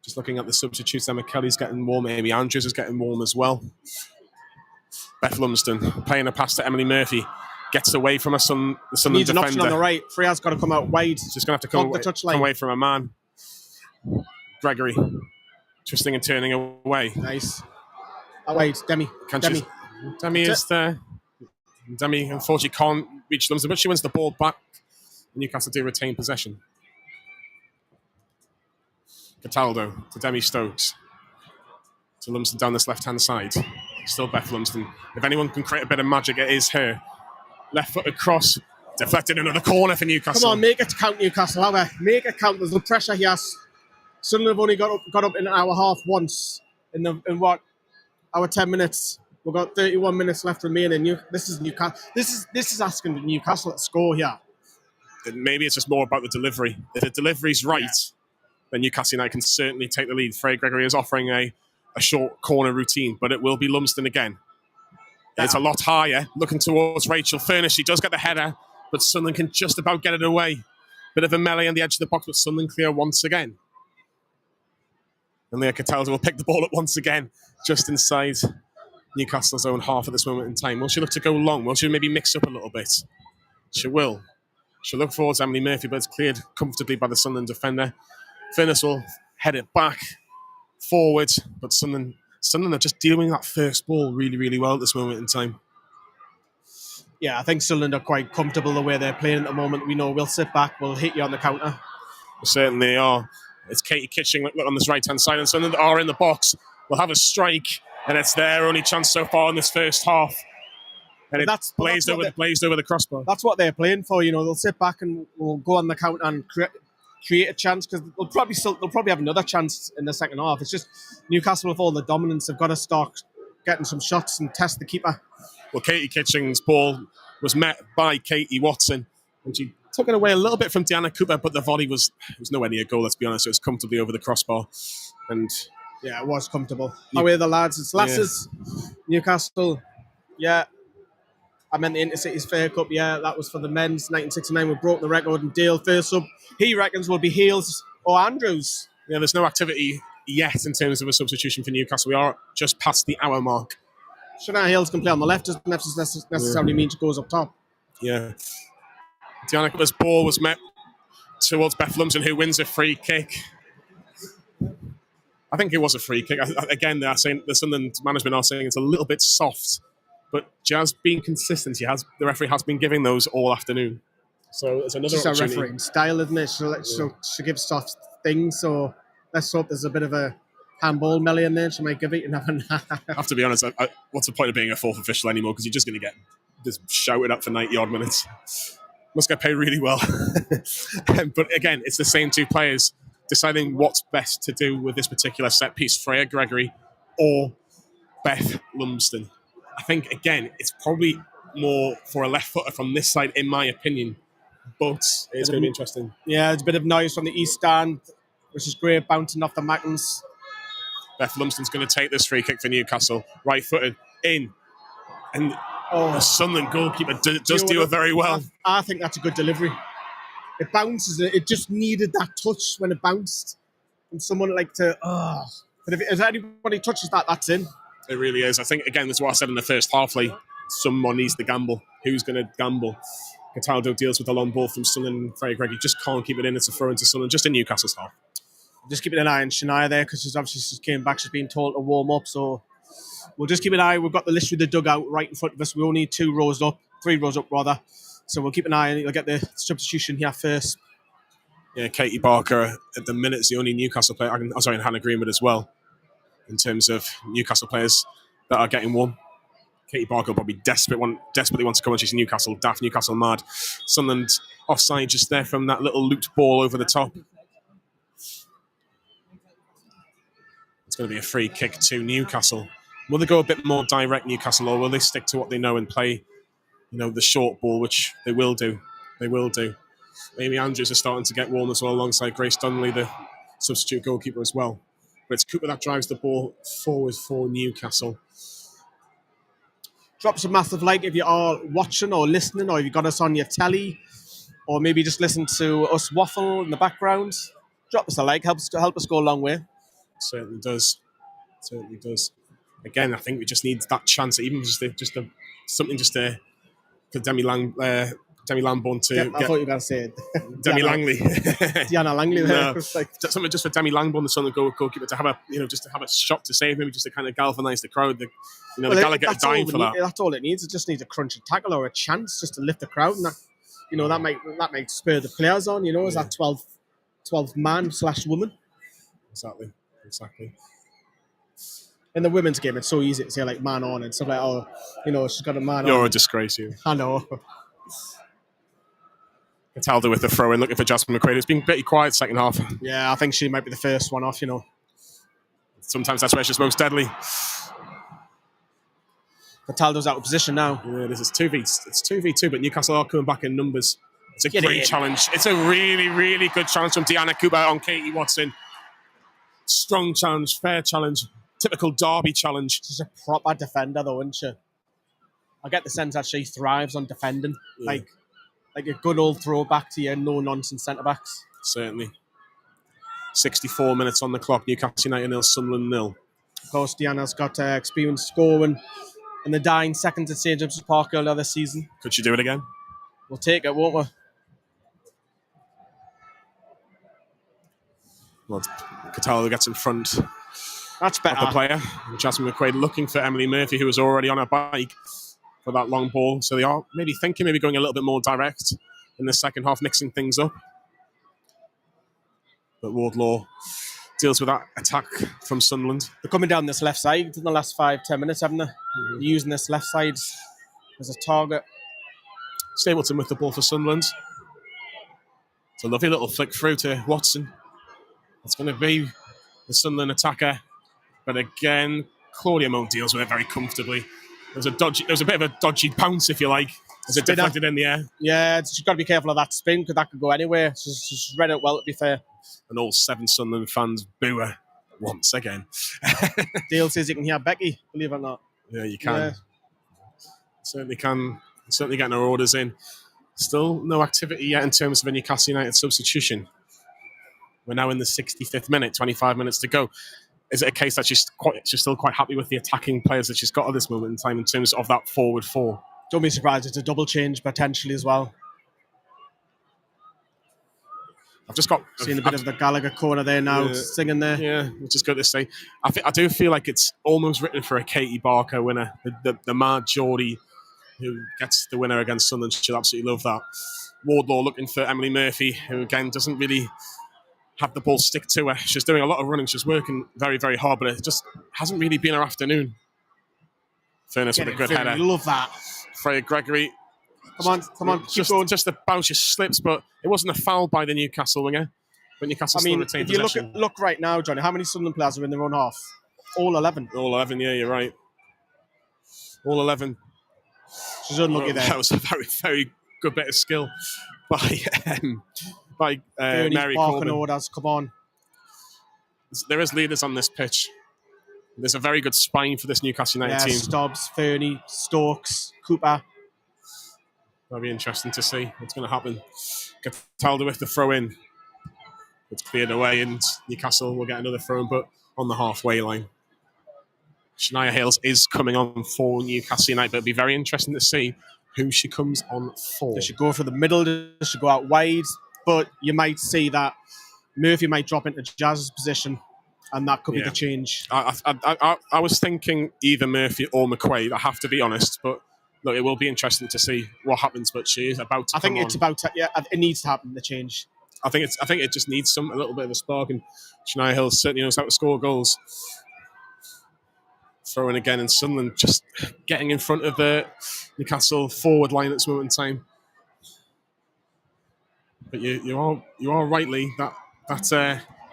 Just looking at the substitutes, Emma Kelly's getting warm. Amy Andrews is getting warm as well. Beth Lumsden playing a pass to Emily Murphy. Gets away from the Sunderland needs an defender. option on the right. Freya's got to come out wide. She's going to have to come away from a man. Gregory twisting and turning away. Nice. Wait, Demi. Demi is there. Demi, unfortunately, can't reach Lumsden, but she wins the ball back. Newcastle do retain possession. Cataldo to Demi Stokes. To Lumsden down this left-hand side. Still Beth Lumsden. If anyone can create a bit of magic, it is her. Left-footed cross. Deflected into the corner for Newcastle. Come on, make it count, Newcastle. Make it count. There's the pressure here. Sunderland have only got up in an hour half once. Our 10 minutes. We've got 31 minutes left remaining. This is Newcastle. This is asking Newcastle to score here. Maybe it's just more about the delivery. If the delivery's right, then Newcastle United can certainly take the lead. Freya Gregory is offering a short corner routine, but it will be Lumsden again. Yeah. It's a lot higher, looking towards Rachel Furness. She does get the header, but Sunderland can just about get it away. Bit of a melee on the edge of the box, but Sunderland clear once again. And Leah Cataldo will pick the ball up once again, just inside Newcastle's own half at this moment in time. Will she look to go long? Will she maybe mix up a little bit? She will. She'll look forwards to Emily Murphy, but it's cleared comfortably by the Sunderland defender. Furness will head it back, forward, but Sunderland are just dealing with that first ball really, really well at this moment in time. Yeah, I think Sunderland are quite comfortable the way they're playing at the moment. We know we'll sit back, we'll hit you on the counter. They certainly are. It's Katie Kitching on this right-hand side, and Sunderland are in the box. We'll have a strike, and it's their only chance so far in this first half. And it's blazed over the crossbar. That's what they're playing for. They'll sit back and we'll go on the counter and create a chance, because they'll probably have another chance in the second half. It's just Newcastle, with all the dominance, have got to start getting some shots and test the keeper. Well, Katie Kitching's ball was met by Katie Watson, and she took it away a little bit from Deanna Cooper, but the volley was nowhere near a goal, let's be honest. It was comfortably over the crossbar. And yeah, it was comfortable. How are the lads? It's Lasses, Newcastle. Yeah. I meant the Intercities Fair Cup, that was for the men's 1969. We broke the record, and Dale first sub, he reckons, will be Hales or Andrews. Yeah, there's no activity yet in terms of a substitution for Newcastle. We are just past the hour mark. Shania Hales can play on the left, doesn't necessarily mean she goes up top. Yeah. Deanna Cooper's ball was met towards Beth Lumsden, who wins a free kick. I think it was a free kick. Again, they're saying, the Sunderland management are saying it's a little bit soft. But Jazz being consistent, the referee has been giving those all afternoon. So it's another opportunity. It's a refereeing style, isn't it? She'll give soft things, so let's hope there's a bit of a handball melee in there. She might give it another. I have to be honest, what's the point of being a fourth official anymore? Because you're just going to get just shouted at for 90-odd minutes. Must get paid really well. But again, it's the same two players deciding what's best to do with this particular set piece, Freya Gregory or Beth Lumsden. I think, again, it's probably more for a left footer from this side, in my opinion. But it's going to be interesting. Yeah, there's a bit of noise from the east stand, which is great, bouncing off the Mackens. Beth Lumsden's going to take this free kick for Newcastle. Right-footed, in. And the Sunderland goalkeeper does do it very well. I think that's a good delivery. It bounces. It just needed that touch when it bounced. And someone like to... But if anybody touches that, that's in. It really is. I think, again, that's what I said in the first half. Like, someone needs to gamble. Who's going to gamble? Cataldo deals with the long ball from Sunderland. Freya Gregory just can't keep it in. It's a throw into Sunderland, just in Newcastle's half. Just keeping an eye on Shania there, because she's came back. She's been told to warm up. So we'll just keep an eye. We've got the list with the dugout right in front of us. We only need 3 rows up, rather. So we'll keep an eye on it. We'll get the substitution here first. Yeah, Katie Barker at the minute is the only Newcastle player. And Hannah Greenwood as well, in terms of Newcastle players that are getting one. Katie Barker will probably desperately wants to come on. She's Newcastle, daft Newcastle mad. Sunderland offside just there from that little looped ball over the top. It's going to be a free kick to Newcastle. Will they go a bit more direct, Newcastle, or will they stick to what they know and play, the short ball, which they will do. They will do. Amy Andrews is starting to get warm as well, alongside Grace Donnelly, the substitute goalkeeper as well. But it's Cooper that drives the ball forward for Newcastle. Drop us a massive like if you are watching or listening, or if you got us on your telly, or maybe just listen to us waffle in the background. Drop us a like, help us go a long way. Certainly does. Certainly does. Again, I think we just need that chance, even something for Demi Lambourne to I thought you were going to say it. Demi Langley. Deanna Langley there. No, something just for Demi Lambourne, the Sunderland goalkeeper, to have a shot to save, maybe just to kind of galvanise the crowd. The Gallagher dying for that. That's all it needs. It just needs a crunch and tackle or a chance just to lift the crowd, and that might spur the players on. As that 12 man/woman. Exactly. In the women's game, it's so easy to say like man on and stuff like, she's got a man on. You're a disgrace, you. I know. Cataldo with the throw in, looking for Jasmine McQuaid. It's been pretty quiet second half. Yeah, I think she might be the first one off, Sometimes that's where she's most deadly. Cataldo's out of position now. Yeah, this is 2v2, but Newcastle are coming back in numbers. It's a great challenge. It's a really, really good challenge from Deanna Cooper on Katie Watson. Strong challenge, fair challenge, typical Derby challenge. She's a proper defender, though, isn't she? I get the sense that she thrives on defending. Yeah. Like a good old throwback to your no-nonsense centre-backs. Certainly. 64 minutes on the clock. Newcastle United 0, Sunderland 0. Of course, Deanna's got experience scoring in the dying seconds at St James's Park earlier this season. Could she do it again? We'll take it, won't we? Well, Cataldo gets in front. That's better. Of the player. Jasmine McQuaid looking for Emily Murphy, who was already on her bike for that long ball. So they are maybe going a little bit more direct in the second half, mixing things up. But Wardlaw deals with that attack from Sunderland. They're coming down this left side in the last 5-10 minutes, haven't they? Mm-hmm. They're using this left side as a target. Stapleton with the ball for Sunderland. It's a lovely little flick through to Watson. It's going to be the Sunderland attacker. But again, Claudia Moe deals with it very comfortably. There was a bit of a dodgy bounce, if you like, as it deflected in the air. Yeah, she's got to be careful of that spin because that could go anywhere. She's read it well, to be fair. And all 7 Sunderland fans boo her once again. Dale says you can hear Becky, believe it or not. Yeah, you can. Yeah. Certainly can. Certainly getting her orders in. Still no activity yet in terms of a Newcastle United substitution. We're now in the 65th minute, 25 minutes to go. Is it a case that she's still quite happy with the attacking players that she's got at this moment in time in terms of that forward 4? Don't be surprised it's a double change potentially as well. I've just got seen a bit of the Gallagher corner there now, singing there. Yeah, which is good to see. I do feel like it's almost written for a Katie Barker winner, the mad Geordie who gets the winner against Sunderland. She'll absolutely love that. Wardlaw looking for Emily Murphy, who again doesn't really have the ball stick to her. She's doing a lot of running. She's working very, very hard, but it just hasn't really been her afternoon. Furness with a good header. Love that. Freya Gregory. Come on, keep going. Just the bounce just slips, but it wasn't a foul by the Newcastle winger. But Newcastle still retained possession. If you look right now, Johnny, how many Sunderland players are in their own half? All 11. All 11, yeah, you're right. All 11. She's unlucky there. That was a very, very good bit of skill by Mary Corbin. Orders, come on. There is leaders on this pitch. There's a very good spine for this Newcastle United team. Stubbs, Fernie, Stokes, Cooper. That'll be interesting to see what's going to happen. Cataldo with the throw in. It's cleared away, and Newcastle will get another throw in, but on the halfway line. Shania Hales is coming on for Newcastle United, but it'll be very interesting to see who she comes on for. Does she go for the middle? Does she go out wide? But you might see that Murphy might drop into Jazz's position, and that could be the change. I was thinking either Murphy or McQuaid, I have to be honest, but look, it will be interesting to see what happens, but she is about to come on. It needs to happen, the change. I think it just needs a little bit of a spark, and Shania Hill certainly knows how to score goals. Throwing again, and Sunderland just getting in front of the Newcastle forward line at this moment in time. But you are rightly that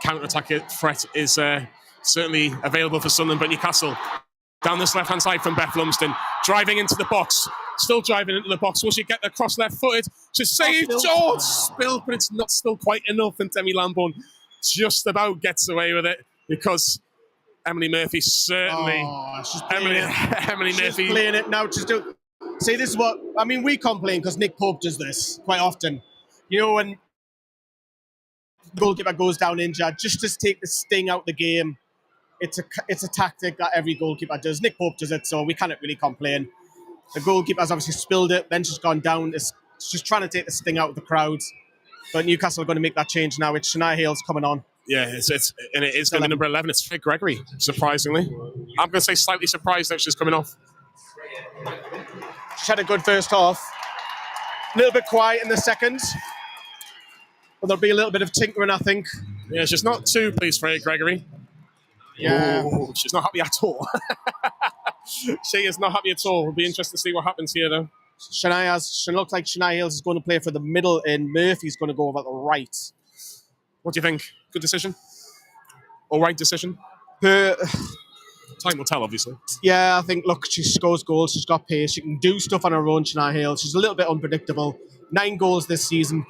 counter-attack threat is certainly available for Sunderland, but Newcastle down this left-hand side from Beth Lumsden, driving into the box. Still driving into the box. Will she get the cross left-footed? She's saved. Spilled, but it's not still quite enough. And Demi Lambourne just about gets away with it because Emily Murphy certainly. She's Emily Murphy playing it now. See, this is what I mean. We complain because Nick Pope does this quite often. You know, when the goalkeeper goes down injured, just to take the sting out the game. It's a tactic that every goalkeeper does. Nick Pope does it, so we can't really complain. The goalkeeper's obviously spilled it, then she's gone down. It's just trying to take the sting out of the crowd. But Newcastle are going to make that change now. It's Shania Hales coming on. Yeah, it is going to be number 11. It's Freya Gregory, surprisingly. I'm going to say slightly surprised that she's coming off. She had a good first half. A little bit quiet in the second. But there'll be a little bit of tinkering, I think. Yeah, she's not too pleased, Freya Gregory. Yeah. Ooh, she's not happy at all. She is not happy at all. It'll be interesting to see what happens here, though. She looks like Shania Hales is going to play for the middle and Murphy's going to go over the right. What do you think? Good decision? All right decision? Time will tell, obviously. Yeah, I think, look, she scores goals. She's got pace. She can do stuff on her own, Shania Hales. She's a little bit unpredictable. 9 goals this season.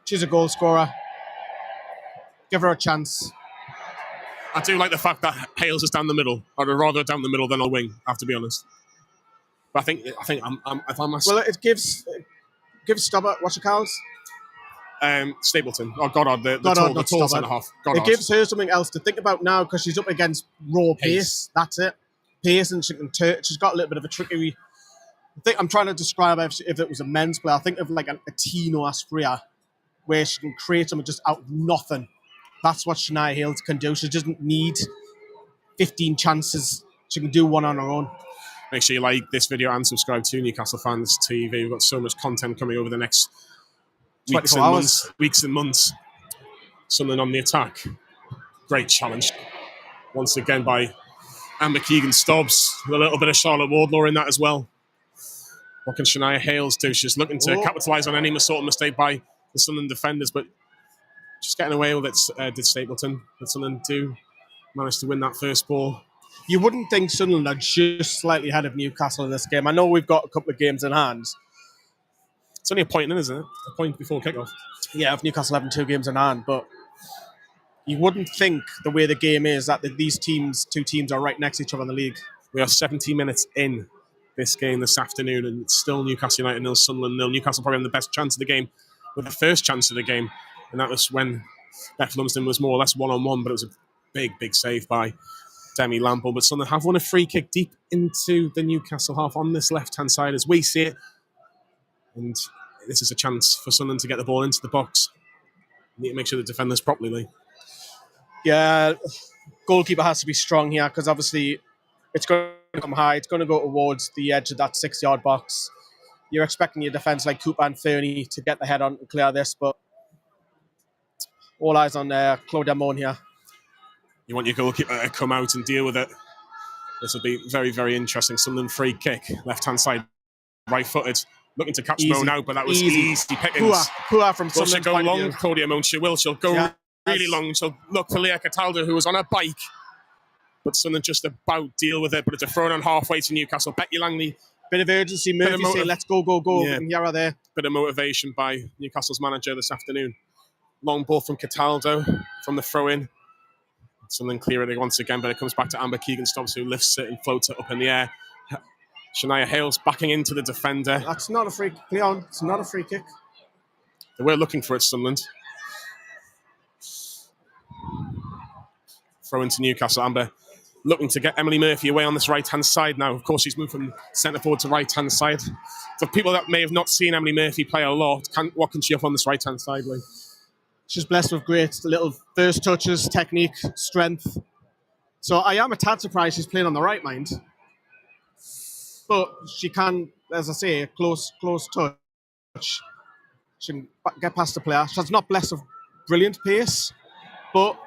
She's a goal scorer. Give her a chance. I do like the fact that Hales is down the middle. I'd rather down the middle than on wing, I have to be honest. But I think if I'm well, it gives Stubber, what's it called? Stapleton. Oh, Goddard, the tall centre half. It gives her something else to think about now because she's up against raw pace. That's it. Pace, and she can she's got a little bit of a trickery. I think I'm trying to describe if it was a men's player. I think of like a Tino Aspria, where she can create something just out of nothing. That's what Shania Hales can do. She doesn't need 15 chances. She can do one on her own. Make sure you like this video and subscribe to Newcastle Fans TV. We've got so much content coming over the next weeks and months. Sunderland on the attack. Great challenge. Once again by Amber Keegan-Stubbs. A little bit of Charlotte Wardlaw in that as well. What can Shania Hales do? She's looking to capitalise on any sort of mistake by the Sunderland defenders, but just getting away with it did Stapleton. But Sunderland do manage to win that first ball. You wouldn't think Sunderland are just slightly ahead of Newcastle in this game. I know we've got a couple of games in hand. It's only a point in, isn't it? A point before kickoff. Yeah, if Newcastle having 2 games in hand, but you wouldn't think the way the game is that these two teams are right next to each other in the league. We are 70 minutes in this game this afternoon, and it's still Newcastle United 0, Sunderland 0. Newcastle probably having the best chance of the game, with the first chance of the game, and that was when Becky Langley was more or less one-on-one, but it was a big, big save by Demi Lample. But Sunderland have won a free kick deep into the Newcastle half on this left-hand side as we see it, and this is a chance for Sunderland to get the ball into the box. You need to make sure the defenders properly, Lee. Yeah, goalkeeper has to be strong here because obviously it's going to come high. It's going to go towards the edge of that 6-yard box. You're expecting your defence like Cooper and Fernie to get the head on and clear this, but all eyes on Claudia Moan here. You want your goalkeeper to come out and deal with it. This will be very, very interesting. Sunderland free kick, left-hand side, right-footed. Looking to catch Moan out, but that was easy pickings. Poor from Will she Sunderland's go point of long, view. Claudia Moan? She will. She'll go really long. She'll look for Leah Cataldo, who was on a bike. But Sunderland just about deal with it. But it's a throw on halfway to Newcastle. Becky Langley. Bit of urgency. Murphy saying, let's go. Yeah. And here are there. Bit of motivation by Newcastle's manager this afternoon. Long ball from Cataldo from the throw-in. Sunderland clear it once again, but it comes back to Amber Keegan-Stubbs, who lifts it and floats it up in the air. Shania Hales backing into the defender. That's not a free kick, Leon. It's not a free kick. They were looking for it, Sunderland. Throw into Newcastle. Amber looking to get Emily Murphy away on this right-hand side now. Of course, she's moved from centre forward to right-hand side. For people that may have not seen Emily Murphy play a lot, what can she offer on this right-hand side, Lee? She's blessed with great little first touches, technique, strength. So I am a tad surprised she's playing on the right, mind. But she can, as I say, close touch. She can get past the player. She's not blessed with brilliant pace, but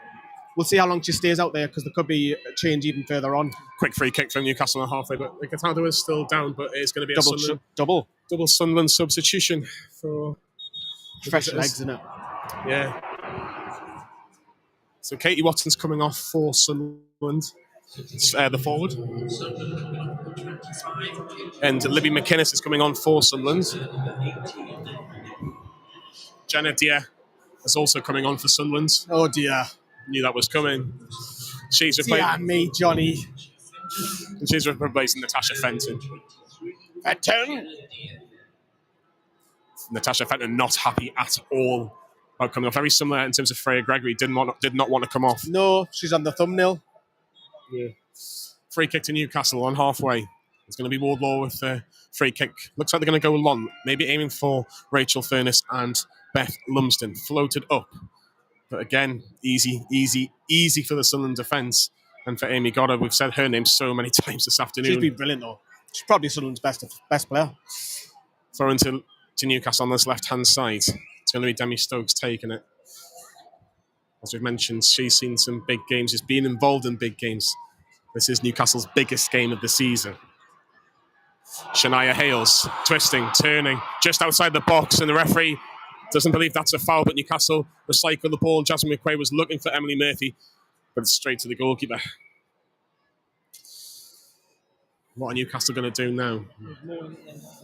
we'll see how long she stays out there because there could be a change even further on. Quick free kick from Newcastle on halfway, but Cataldo is still down, but it's going to be a double Sunderland substitution for fresh legs, isn't it? Yeah. So Katie Watson's coming off for Sunderland, the forward. And Libby McInnes is coming on for Sunderland. Jenna Deere is also coming on for Sunderland. Oh dear. Knew that was coming. She's replacing me, Johnny. And she's replacing Natasha Fenton. Natasha Fenton not happy at all about coming off. Very similar in terms of Freya Gregory. Did not want to come off. No, she's on the thumbnail. Yeah. Free kick to Newcastle on halfway. It's going to be Wardlaw with the free kick. Looks like they're going to go long. Maybe aiming for Rachel Furness and Beth Lumsden. Floated up. But again, easy for the Sunderland defence. And for Amy Goddard, we've said her name so many times this afternoon. She's been brilliant though. She's probably Sunderland's best player. Thrown to Newcastle on this left-hand side. It's going to be Demi Stokes taking it. As we've mentioned, she's seen some big games. She's been involved in big games. This is Newcastle's biggest game of the season. Shania Hales, twisting, turning, just outside the box, and the referee doesn't believe that's a foul, but Newcastle recycle the ball. Jasmine McQuaid was looking for Emily Murphy, but it's straight to the goalkeeper. What are Newcastle going to do now?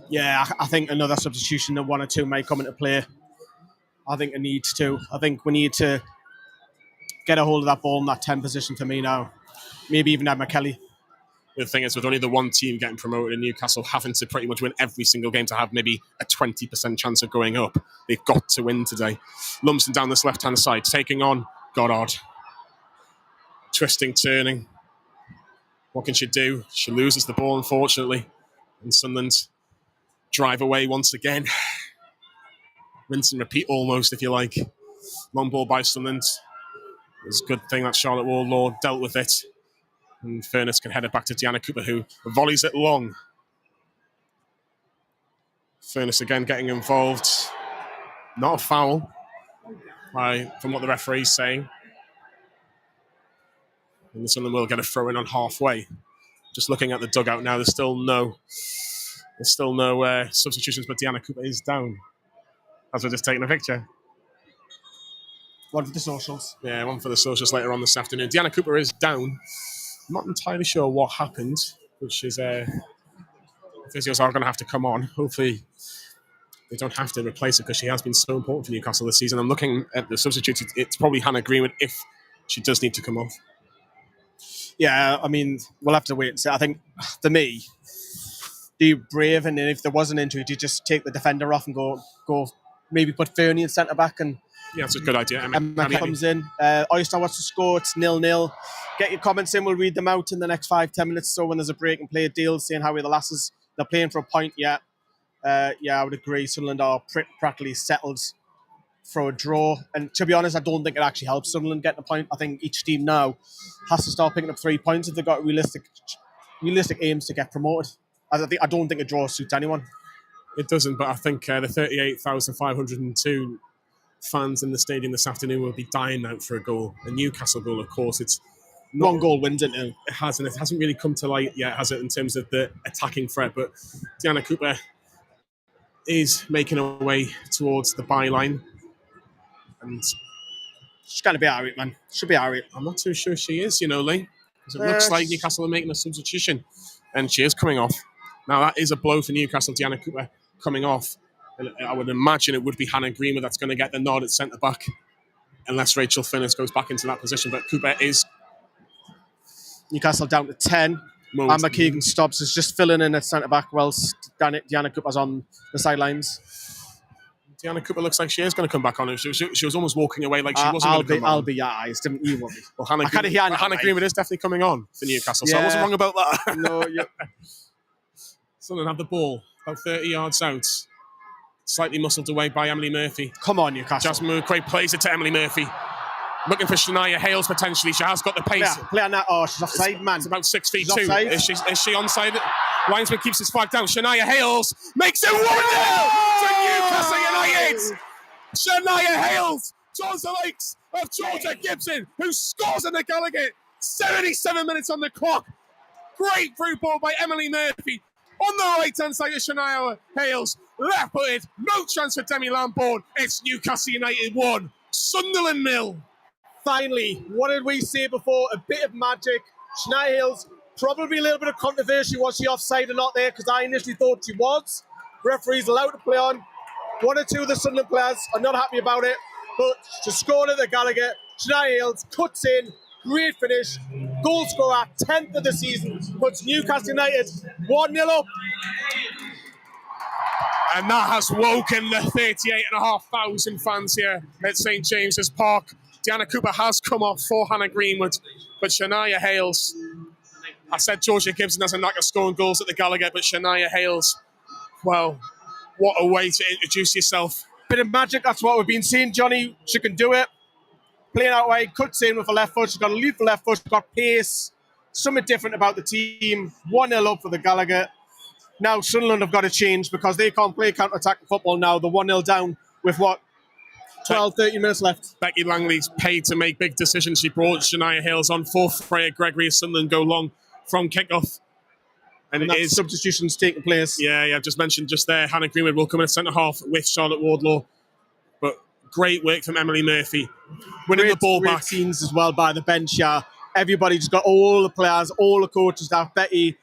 Yeah, I think another substitution of 1 or 2 may come into play. I think it needs to. I think we need to get a hold of that ball in that 10 position for me now. Maybe even Emma Kelly. The thing is, with only the one team getting promoted and Newcastle having to pretty much win every single game to have maybe a 20% chance of going up, they've got to win today. Lumsden down this left-hand side, taking on Goddard. Twisting, turning. What can she do? She loses the ball, unfortunately. And Sunderland drive away once again. Rinse and repeat almost, if you like. Long ball by Sunderland. It's a good thing that Charlotte Wardlaw dealt with it. And Furness can head it back to Deanna Cooper, who volleys it long. Furness again getting involved. Not a foul. from what the referee's saying. And the Sunderland will get a throw in on halfway. Just looking at the dugout now, there's still no substitutions, but Deanna Cooper is down. As we're just taking a picture. One for the socials. Yeah, one for the socials later on this afternoon. Deanna Cooper is down. I'm not entirely sure what happened, which is physios are going to have to come on. Hopefully they don't have to replace her because she has been so important for Newcastle this season. I'm looking at the substitutes. It's probably Hannah Greenwood if she does need to come off. Yeah, I mean, we'll have to wait and see. I think, for me, do you brave, and then if there was an injury, do you just take the defender off and go maybe put Fernie in centre-back? And yeah, that's a good idea. Emma comes in. Oyster, what's the score? It's 0-0. Get your comments in. We'll read them out in the next 5-10 minutes. So when there's a break and play a deal, saying how are the lasses. They're playing for a point yet. Yeah, I would agree. Sunderland are practically settled for a draw. And to be honest, I don't think it actually helps Sunderland getting a point. I think each team now has to start picking up 3 points if they've got realistic aims to get promoted. I don't think a draw suits anyone. It doesn't, but I think the 38,502 fans in the stadium this afternoon will be dying out for a goal. A Newcastle goal, of course. It's not, one goal wins it now. It has, and it hasn't really come to light yet, has it, in terms of the attacking threat. But Deanna Cooper is making her way towards the byline. And she's going to be all right, man. She'll be all right. I'm not too sure she is, Lee. Because it looks like Newcastle are making a substitution. And she is coming off. Now, that is a blow for Newcastle. Deanna Cooper coming off. And I would imagine it would be Hannah Greenwood that's going to get the nod at centre-back. Unless Rachel Finnis goes back into that position. But Cooper is... Newcastle down to 10. Amber Keegan Stobbs is just filling in at centre-back whilst Deanna Cooper's on the sidelines. Deanna Cooper looks like she is going to come back on. She was almost walking away like she wasn't going to come on. I'll be your eyes, didn't you worry? Well, Hannah Greenwood is definitely coming on for Newcastle, so I wasn't wrong about that. No, Sunderland have the ball about 30 yards out. Slightly muscled away by Emily Murphy. Come on, Newcastle. Jasmine McQuaid plays it to Emily Murphy. Looking for Shania Hales potentially. She has got the pace. Yeah, play on that. Oh, she's offside, man. It's about 6 feet she's 2. Is she onside? Linesman keeps his flag down. Shania Hales makes it 1-0 to Newcastle United. Shania Hales joins the likes of Georgia Gibson, who scores in the Gallagher. 77 minutes on the clock. Great through ball by Emily Murphy. On the right-hand side of Shania Hales. Left-footed. No chance for Demi Lambourne. It's Newcastle United 1. Sunderland 0. Finally, what did we say before? A bit of magic. Shania Hales, probably a little bit of controversy. Was she offside or not there? Because I initially thought she was. Referee's allowed to play on. 1 or 2 of the Sunderland players are not happy about it. But she scored at the Gallagher. Shania Hales cuts in. Great finish. Goal scorer, 10th of the season. Puts Newcastle United 1-0 up. And that has woken the 38,500 fans here at St James's Park. Deanna Cooper has come off for Hannah Greenwood, but Shania Hales, I said Georgia Gibson doesn't like scoring goals at the Gallagher, but Shania Hales, well, what a way to introduce yourself. Bit of magic, that's what we've been seeing, Johnny. She can do it. Playing out wide, cuts in with a left foot. She's got a leap for left foot, she's got pace. Something different about the team. 1-0 up for the Gallagher. Now Sunderland have got to change because they can't play counter-attack football now. They're 1-0 down with what? 12, 30 minutes left. Becky Langley's paid to make big decisions. She brought Shania Hales on for Freya Gregory as Sunderland go long from kickoff. And it is substitutions taking place. Yeah, I've just mentioned just there. Hannah Greenwood will come in at centre-half with Charlotte Wardlaw. But great work from Emily Murphy. Winning the ball back. Scenes as well by the bench, yeah. Everybody just got all the players, all the coaches staff. Betty,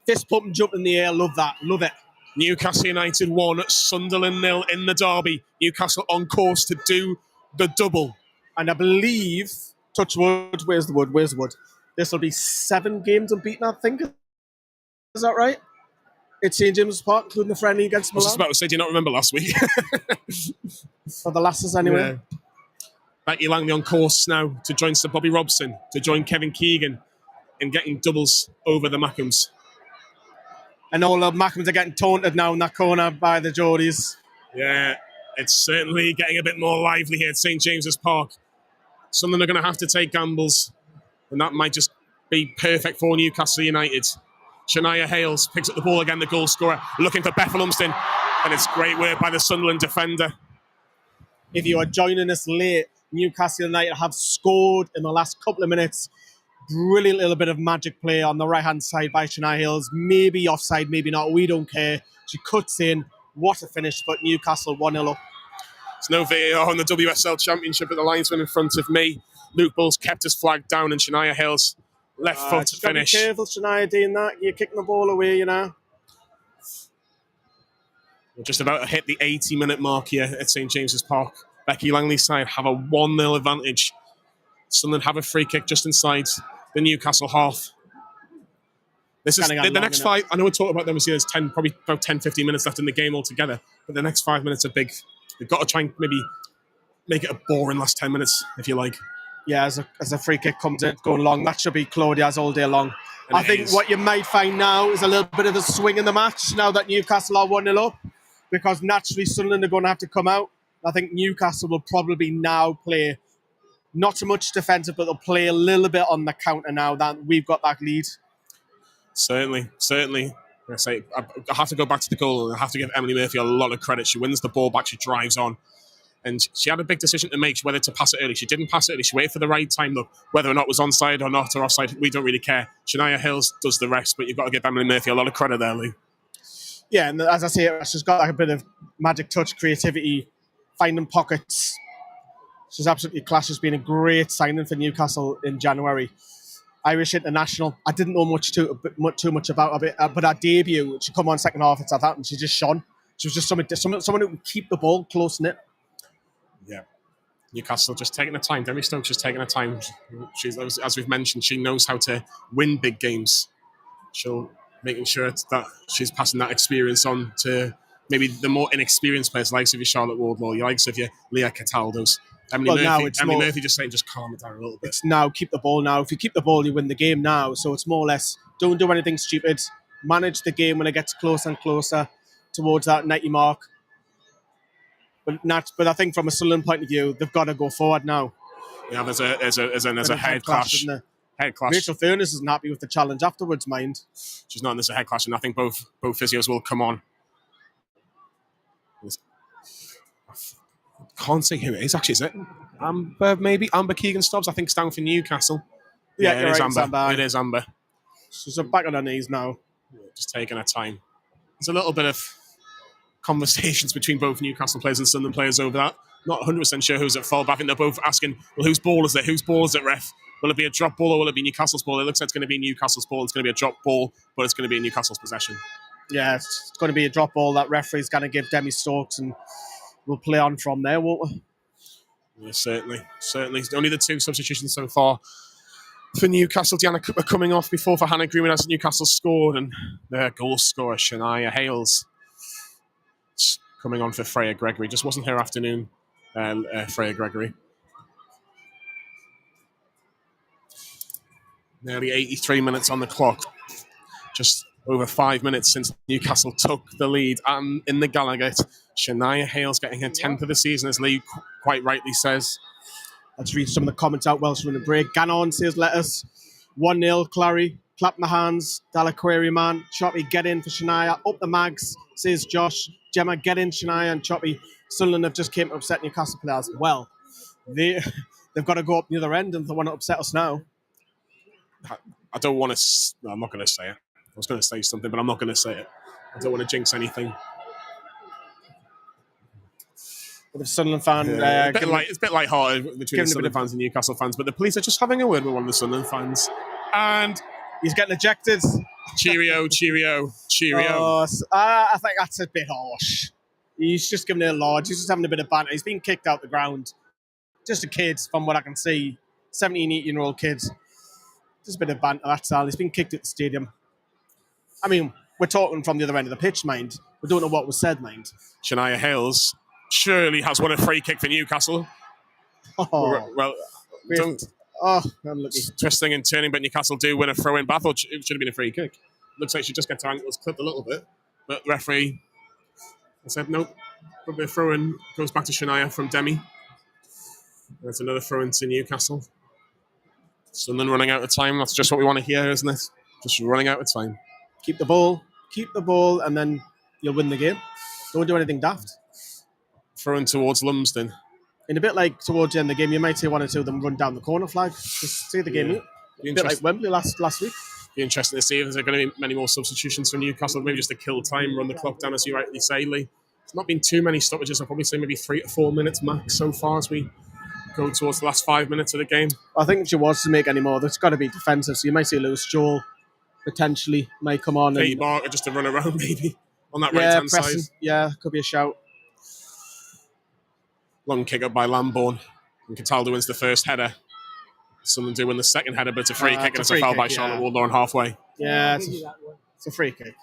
fist pump and jump in the air. Love that. Love it. Newcastle United 1, Sunderland 0 in the derby. Newcastle on course to do the double. And I believe, touch wood, where's the wood? This will be 7 games unbeaten, I think. Is that right? It's St James's Park, including the friendly against Milan. I was just about to say, do you not remember last week? For the lasses anyway. Yeah. Becky Langley on course now to join Sir Bobby Robson, to join Kevin Keegan in getting doubles over the Mackhams. And all the Mackhams are getting taunted now in that corner by the Geordies. Yeah, it's certainly getting a bit more lively here at St James's Park. Sunderland are going to have to take gambles, and that might just be perfect for Newcastle United. Shania Hales picks up the ball again, the goal scorer, looking for Bethel Umston, and it's great work by the Sunderland defender. if you are joining us late, Newcastle United have scored in the last couple of minutes. Brilliant little bit of magic play on the right-hand side by Shania Hills. Maybe offside, maybe not. We don't care. She cuts in. What a finish, but Newcastle 1-0 up. There's no VAR on the WSL Championship, but the linesman in front of me, Luke Bulls, kept his flag down, and Shania Hills left foot to finish. Be careful, Shania, doing that. You're kicking the ball away, you know. We're just about to hit the 80-minute mark here at St James's Park. Becky Langley's side have a 1-0 advantage. Sunderland have a free kick just inside the Newcastle half. This is the next 5. I know we're talking about them as there's probably about 10-15 minutes left in the game altogether, but the next 5 minutes are big. They've got to try and maybe make it a boring last 10 minutes, if you like. Yeah, as a free kick comes in, going long, that should be Claudia's all day long. And I think what you might find now is a little bit of a swing in the match now that Newcastle are 1-0 up, because naturally Sunderland are going to have to come out. I think Newcastle will probably now play not so much defensive, but they'll play a little bit on the counter now that we've got that lead. Certainly. I have to go back to the goal, and I have to give Emily Murphy a lot of credit. She wins the ball back, she drives on, and she had a big decision to make whether to pass it early. She didn't pass it early. She waited for the right time, though. Whether or not it was onside or not, or offside, we don't really care. Shania Hills does the rest, but you've got to give Emily Murphy a lot of credit there, Lee. Yeah, and as I say, she's got a bit of magic touch, creativity, finding pockets. She's absolutely class. She's been a great signing for Newcastle in January. Irish international. I didn't know too much about her, but her debut, she come on second half at Southampton, she just shone. She was just someone who could keep the ball close knit. Yeah. Newcastle just taking her time. Demi Stokes just taking her time. She's, as we've mentioned, she knows how to win big games. She'll making sure that she's passing that experience on to maybe the more inexperienced players, likes of your Charlotte Wardlaw, your likes of your Leah Cataldos. Emily Murphy just saying, just calm it down a little bit. It's now, keep the ball now. If you keep the ball, you win the game now. So it's more or less, don't do anything stupid. Manage the game when it gets closer and closer towards that 90 mark. But I think from a Sunderland point of view, they've got to go forward now. Yeah, there's a head clash. Head clash. Rachel Furness isn't happy with the challenge afterwards, mind. She's not in this head clash, and I think both physios will come on. Can't see who it is, actually, is it? Amber Keegan-Stubbs, I think, it's down for Newcastle. Yeah, it is right, Amber. It is Amber. She's back on her knees now. Just taking her time. There's a little bit of conversations between both Newcastle players and Sunderland players over that. Not 100% sure who's at fault, but I think they're both asking, well, whose ball is it? Whose ball is it, ref? Will it be a drop ball or will it be Newcastle's ball? It looks like it's going to be Newcastle's ball. It's going to be a drop ball, but it's going to be Newcastle's possession. Yeah, it's going to be a drop ball that referee's going to give Demi Stokes, and we'll play on from there, won't we? Yeah, certainly. Only the 2 substitutions so far for Newcastle. Deanna Cooper coming off before for Hannah Greenwood as Newcastle scored, and their goal scorer, Shania Hales, coming on for Freya Gregory. Just wasn't her afternoon, Freya Gregory. Nearly 83 minutes on the clock. Just over 5 minutes since Newcastle took the lead and in the Gallagher. Shania Hales getting her 10th of the season, as Lee quite rightly says. Let's read some of the comments out whilst we're in the break. Gannon says, let us. 1-0, Clary. Clap my hands. Dalaquiri man. Choppy, get in for Shania. Up the mags, says Josh. Gemma, get in, Shania and Choppy. Sunderland have just came to upset Newcastle players. Well, they've got to go up the other end and they want to upset us now. I don't want to... No, I'm not going to say it. I was going to say something, but I'm not going to say it. I don't want to jinx anything. With the Sunderland fan... it's a bit light-hearted between the Sunderland fans and Newcastle fans, but the police are just having a word with one of the Sunderland fans. And... he's getting ejected. Cheerio. Oh, I think that's a bit harsh. He's just giving it a large. He's just having a bit of banter. He's been kicked out the ground. Just a kid, from what I can see. 17, 18-year-old kid. Just a bit of banter, that's all. He's been kicked at the stadium. I mean, we're talking from the other end of the pitch, mind. We don't know what was said, mind. Shania Hales surely has won a free kick for Newcastle. Oh. Well, don't... Oh, unlucky. Twisting and turning, but Newcastle do win a throw-in. But I thought it should have been a free kick. Looks like she just gets her ankles clipped a little bit. But the referee said, nope. Probably a throw-in goes back to Shania from Demi. There's another throw-in to Newcastle. Sunderland running out of time. That's just what we want to hear, isn't it? Just running out of time. Keep the ball, and then you'll win the game. Don't do anything daft. Throw-in towards Lumsden. In a bit like towards the end of the game, you might see one or two of them run down the corner flag. Just see the game. A bit like Wembley last week. Be interesting to see if there's going to be many more substitutions for Newcastle, maybe just to kill time, run the clock down, as you rightly say, Lee. There's not been too many stoppages. I'd probably say maybe 3 to 4 minutes max so far as we go towards the last 5 minutes of the game. I think if she was to make any more, there's got to be defensive. So you might see Lewis Joel potentially may come on. Katie Barker just to run around maybe on that right-hand side. Yeah, could be a shout. Long kick up by Lambourne. And Cataldo wins the first header. Sunderland do win the second header, but it's a free kick and it's a foul by Charlotte Wardlaw on halfway. Yeah, it's a free kick.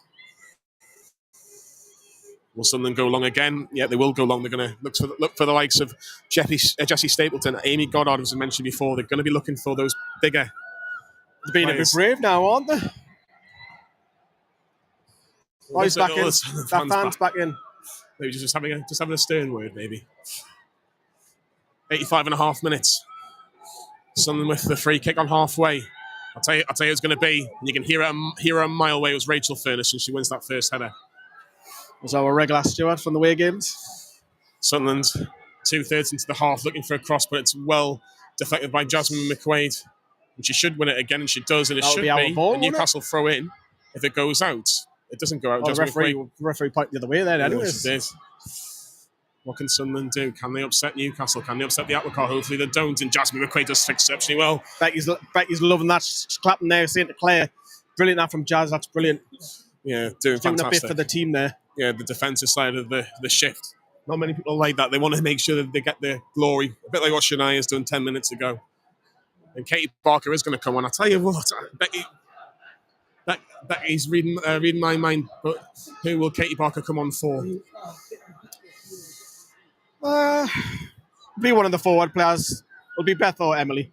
Will Sunderland go long again? Yeah, they will go long. They're going to look for the likes of Jessie Stapleton, Amy Goddard, as I mentioned before. They're going to be looking for those bigger. They're being a bit brave now, aren't they? Oh, he's back in. That fan's back in. Maybe just having a stern word, maybe. 85.5 minutes. Sunderland with the free kick on halfway. I'll tell you who's going to be. And you can hear her a mile away. It was Rachel Furness, and she wins that first header. Was our regular steward from the away games. Sunderland 2/3 into the half, looking for a cross, but it's well deflected by Jasmine McQuaid. And she should win it again, and she does, and it should be a Newcastle throw in if it goes out. It doesn't go out. Oh, the referee pointed the other way then, anyways. It is. What can Sunderland do? Can they upset Newcastle? Can they upset the Apple Car? Hopefully they don't, and Jasmine McQuaid does exceptionally well. Becky's loving that. She's clapping there, saying to Claire, brilliant that from Jazz, that's brilliant. Yeah, doing fantastic. A bit for the team there. Yeah, the defensive side of the shift. Not many people like that. They want to make sure that they get their glory. A bit like what Shania's done 10 minutes ago. And Katie Barker is going to come on. I tell you what, Becky's reading my mind, but who will Katie Barker come on for? Be one of the forward players. It'll be Beth or Emily.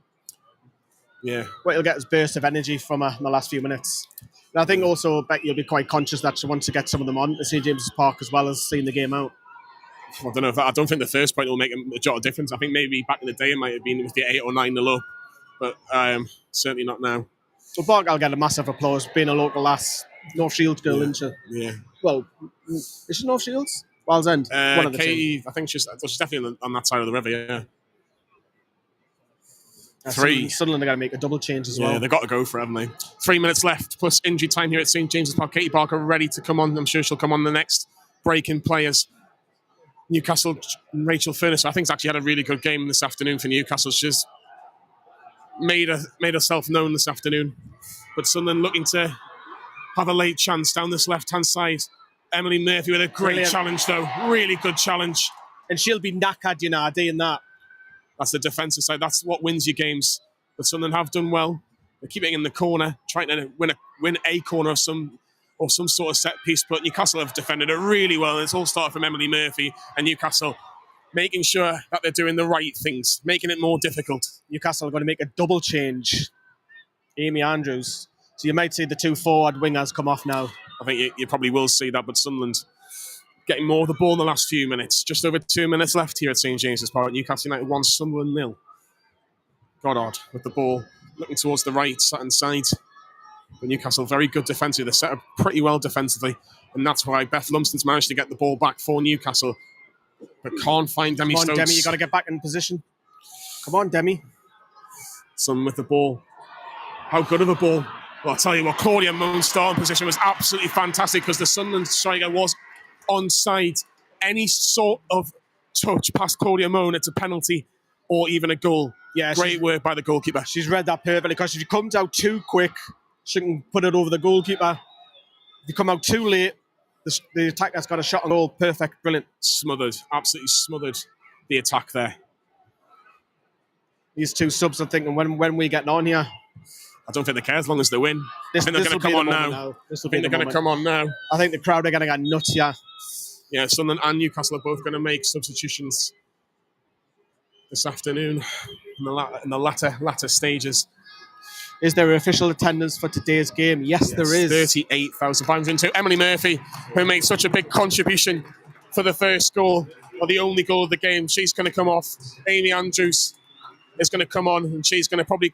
Yeah. But he'll get his burst of energy from her in the last few minutes. And I think also Becky will be quite conscious that she wants to get some of them on to St James's Park as well as seeing the game out. I don't know I don't think the first point will make a jot of difference. I think maybe back in the day it might have been with the 8 or 9-0 up, but certainly not now. So Barker will get a massive applause, being a local lass. North Shields girl, isn't she? Yeah. Well, is she North Shields? Wales End? One of the Katie, I think she's definitely on that side of the river, yeah. 3. Sunderland are going to make a double change as well. Yeah, they've got to go for it, haven't they? 3 minutes left, plus injury time here at St James's Park. Katie Barker ready to come on. I'm sure she'll come on the next break in players. Newcastle, Rachel Furness, I think, has actually had a really good game this afternoon for Newcastle. She's made herself known this afternoon. But Sunderland looking to have a late chance down this left-hand side. Emily Murphy with a great challenge, though. Really good challenge. And she'll be knackered, doing that. That's the defensive side. That's what wins your games. But Sunderland have done well. They're keeping in the corner, trying to win a corner of some sort of set piece. But Newcastle have defended it really well. And it's all started from Emily Murphy and Newcastle making sure that they're doing the right things, making it more difficult. Newcastle are going to make a double change. Amy Andrews. So you might see the 2 forward wingers come off now. I think you probably will see that, but Sunderland getting more of the ball in the last few minutes. Just over 2 minutes left here at St James's Park. Newcastle United 1, Sunderland 0. Goddard with the ball, looking towards the right-hand side. But Newcastle, very good defensively. They're set up pretty well defensively, and that's why Beth Lumsden's managed to get the ball back for Newcastle, but can't find Demi Stokes. Come on, Demi, you got to get back in position. Come on, Demi. Sun with the ball. How good of a ball. Well, I'll tell you what, Claudia Moan's starting position was absolutely fantastic because the Sunderland striker was onside. Any sort of touch past Claudia Moan, it's a penalty or even a goal. Yeah, great work by the goalkeeper. She's read that perfectly because if she comes out too quick, she can put it over the goalkeeper. If you come out too late, the attacker's got a shot on goal. Perfect, brilliant. Smothered, absolutely smothered the attack there. These 2 subs are thinking, when we getting on here? I don't think they care as long as they win. I think they're going to come on now. I think they're going to come on now. I think the crowd are going to get nuts, yeah. Yeah, Sunderland and Newcastle are both going to make substitutions this afternoon in the latter stages. Is there official attendance for today's game? Yes, there is. 38,502. Emily Murphy, who made such a big contribution for the first goal, or the only goal of the game, she's going to come off. Amy Andrews is going to come on, and she's going to probably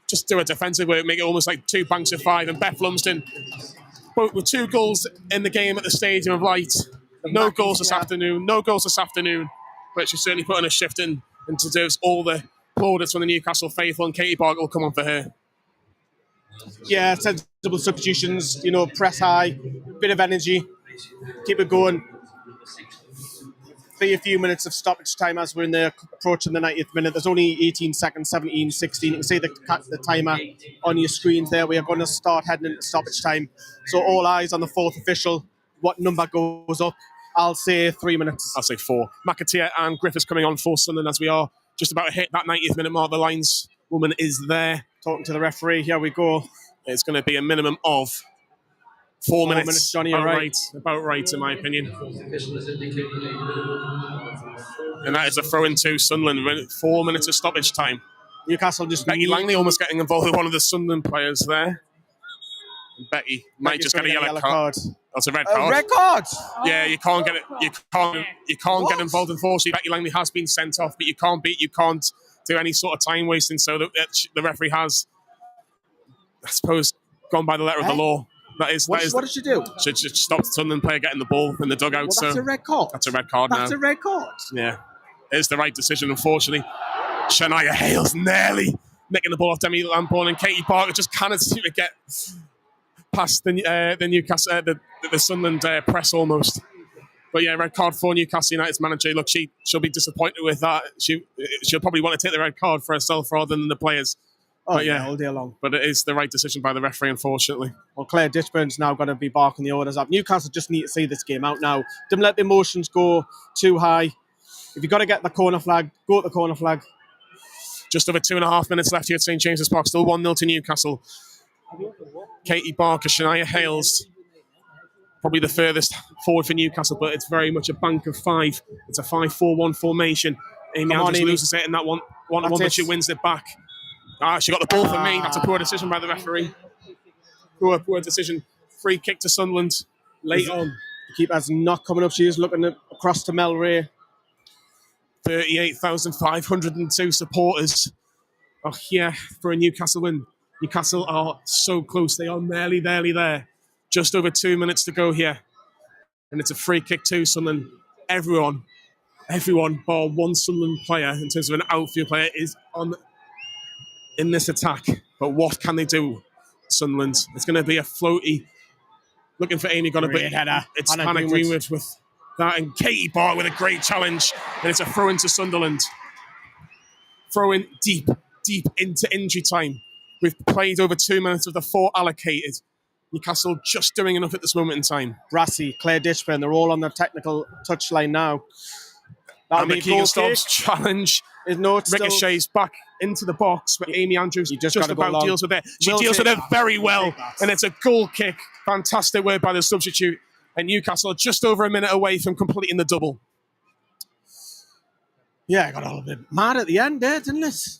just do a defensive work, make it almost like 2 banks of 5. And Beth Lumsden, both with 2 goals in the game at the Stadium of Light. No goals this afternoon. but she's certainly putting a shift in and deserves all the plaudits from the Newcastle faithful, and Katie Barker will come on for her. Yeah, sensible substitutions, press high, bit of energy, keep it going. Be a few minutes of stoppage time as we're approaching the 90th minute. There's only 18 seconds, 17, 16. You can see the timer on your screens there. We are going to start heading into stoppage time. So all eyes on the fourth official. What number goes up? I'll say 3 minutes. I'll say 4. McAteer and Griffiths coming on for Sunderland as we are just about to hit that 90th minute mark. The lineswoman is there. Talking to the referee. Here we go. It's going to be a minimum of 4 minutes. Johnny, about right, in my opinion. And that is a throw into Sunderland. 4 minutes of stoppage time. Newcastle just... Becky Langley almost getting involved with one of the Sunderland players there. Becky might just get a yellow card. That's a red card. A red card? Yeah, you can't get it. You can't get involved. Unfortunately, Becky Langley has been sent off, but you can't do any sort of time wasting. So the referee has, I suppose, gone by the letter of the law. What did she do? She stopped the Sunderland player getting the ball in the dugout. Well, that's a red card. That's a red card now. That's a red card. Yeah, it's the right decision, unfortunately. Shania Hales nearly nicking the ball off Demi Lambourne, and Katie Barker just cannot seem to get past the Newcastle, the Sunderland press almost. But yeah, red card for Newcastle United's manager. Look, she'll be disappointed with that. She'll probably want to take the red card for herself rather than the players. Oh, yeah, all day long. But it is the right decision by the referee, unfortunately. Well, Claire Ditchburn's now going to be barking the orders up. Newcastle just need to see this game out now. Don't let the emotions go too high. If you've got to get the corner flag, go at the corner flag. Just over 2.5 minutes left here at St James's Park. Still 1-0 to Newcastle. Katie Barker, Shania Hales, probably the furthest forward for Newcastle, but it's very much a bank of 5. It's a 5-4-1 formation. Amy Andrews loses it in that one, but she wins it back. She got the ball for me. That's a poor decision by the referee. Poor decision. Free kick to Sunderland late on. The keeper's not coming up. She is looking across to Mel Ray. 38,502 supporters are here for a Newcastle win. Newcastle are so close. They are nearly there. Just over 2 minutes to go here. And it's a free kick to Sunderland. Everyone bar one Sunderland player in terms of an outfield player is on in this attack. But what can they do, Sunderland? It's going to be a floaty. Looking for Amy Gunner, but it's Hannah Greenwood with that. And Katie Barker with a great challenge. And it's a throw into Sunderland. Throw in deep into injury time. We've played over 2 minutes of the 4 allocated. Newcastle just doing enough at this moment in time. Brassy, Claire Ditchburn, they're all on the technical touchline now. And the Keegan-Stubbs challenge. Ricochets back into the box, but Amy Andrews just about deals with it. She deals with it very well, and it's a goal kick. Fantastic work by the substitute. And Newcastle are just over a minute away from completing the double. Yeah, I got a little bit mad at the end there, didn't it?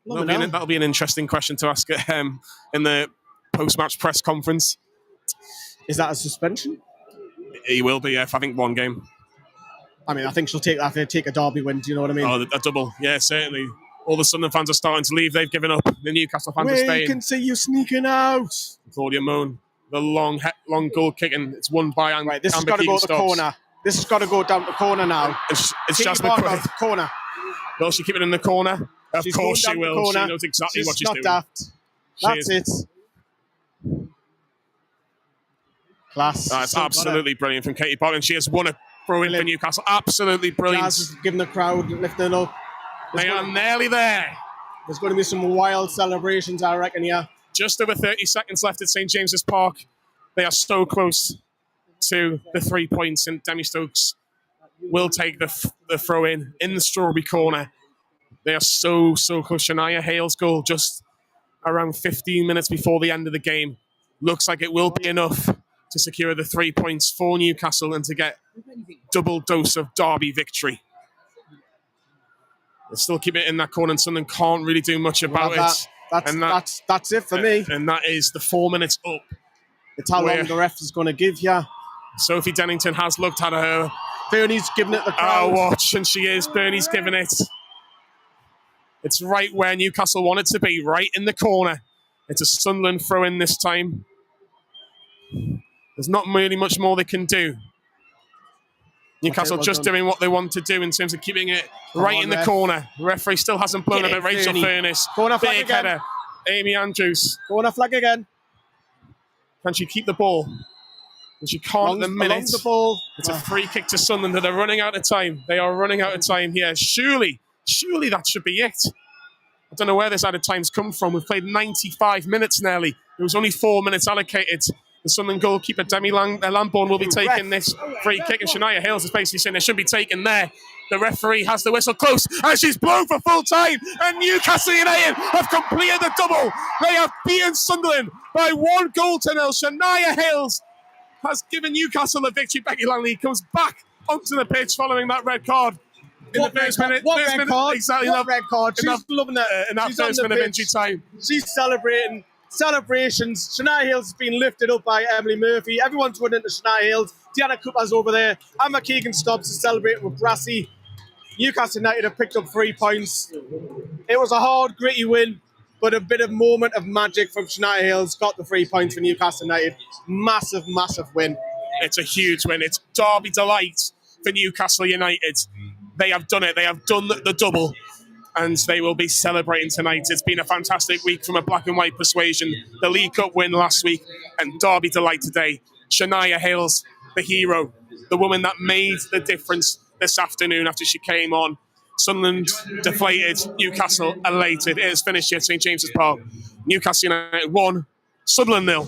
That'll be an interesting question to ask in the post-match press conference. Is that a suspension? He will be, I think, one game. I mean, I think she'll take that if they take a derby win. Do you know what I mean? Oh, a double. Yeah, certainly. All the Sunderland fans are starting to leave. They've given up. The Newcastle fans are staying. We can see you sneaking out. Claudia Moan, the long goal kicking. It's won by Amber. Right, this has got to go to the corner. This has got to go down the corner now. It's Jasmine Quinn. Corner. Will she keep it in the corner? Of course she will. She knows exactly what she's doing. Daft. That's it. Class. That's absolutely brilliant from Katie Barker. And she has won a throw-in for Newcastle. Absolutely brilliant. Jazz is giving the crowd, lifting up. They are nearly there. There's going to be some wild celebrations, I reckon, yeah. Just over 30 seconds left at St James's Park. They are so close to the 3 points, and Demi Stokes will take the throw-in the strawberry corner. They are so close. Shania Hales' goal just around 15 minutes before the end of the game. Looks like it will be enough to secure the 3 points for Newcastle and to get double dose of derby victory. They still keep it in that corner, and Sunderland can't really do much about it. That's it for me. And that is the 4 minutes up. It's how long the ref is going to give you. Sophie Dennington has looked at her. Bernie's giving it the crowd. Watch, and she is. Bernie's giving it. It's right where Newcastle want it to be, right in the corner. It's a Sunderland throw-in this time. There's not really much more they can do. Newcastle just doing what they want to do in terms of keeping it right in the corner. The referee still hasn't blown up at Rachel Furness. Corner flag Big again. header. Amy Andrews. Corner flag again. Can she keep the ball? And she can't at the minute. The ball. It's a free kick to Sunderland. They're running out of time. They are running out of time here. Surely that should be it. I don't know where this added time's come from. We've played 95 minutes nearly. There was only 4 minutes allocated. The Sunderland goalkeeper, Demi Lambourne, will be taking this free kick, and Shania Hales is basically saying it should be taken there. The referee has the whistle close, and she's blown for full time, and Newcastle United have completed the double. They have beaten Sunderland by 1-0. Shania Hales has given Newcastle a victory. Becky Langley comes back onto the pitch following that red card. In the first minute, exactly. What red card? She's loving it. In that first minute of injury time. She's celebrating. Celebrations. Shania Hales has been lifted up by Emily Murphy. Everyone's running to Shania Hales. Deanna Cooper's over there. Emma Keegan Stubbs is celebrating with Brassy. Newcastle United have picked up 3 points. It was a hard, gritty win, but a bit of moment of magic from Shania Hales. Got the 3 points for Newcastle United. Massive, massive win. It's a huge win. It's derby delight for Newcastle United. They have done it. They have done the double. And they will be celebrating tonight. It's been a fantastic week from a black and white persuasion. The League Cup win last week and derby delight today. Shania Hales, the hero, the woman that made the difference this afternoon after she came on. Sunderland deflated, Newcastle elated. It is finished here at St James's Park. Newcastle United 1, Sunderland 0.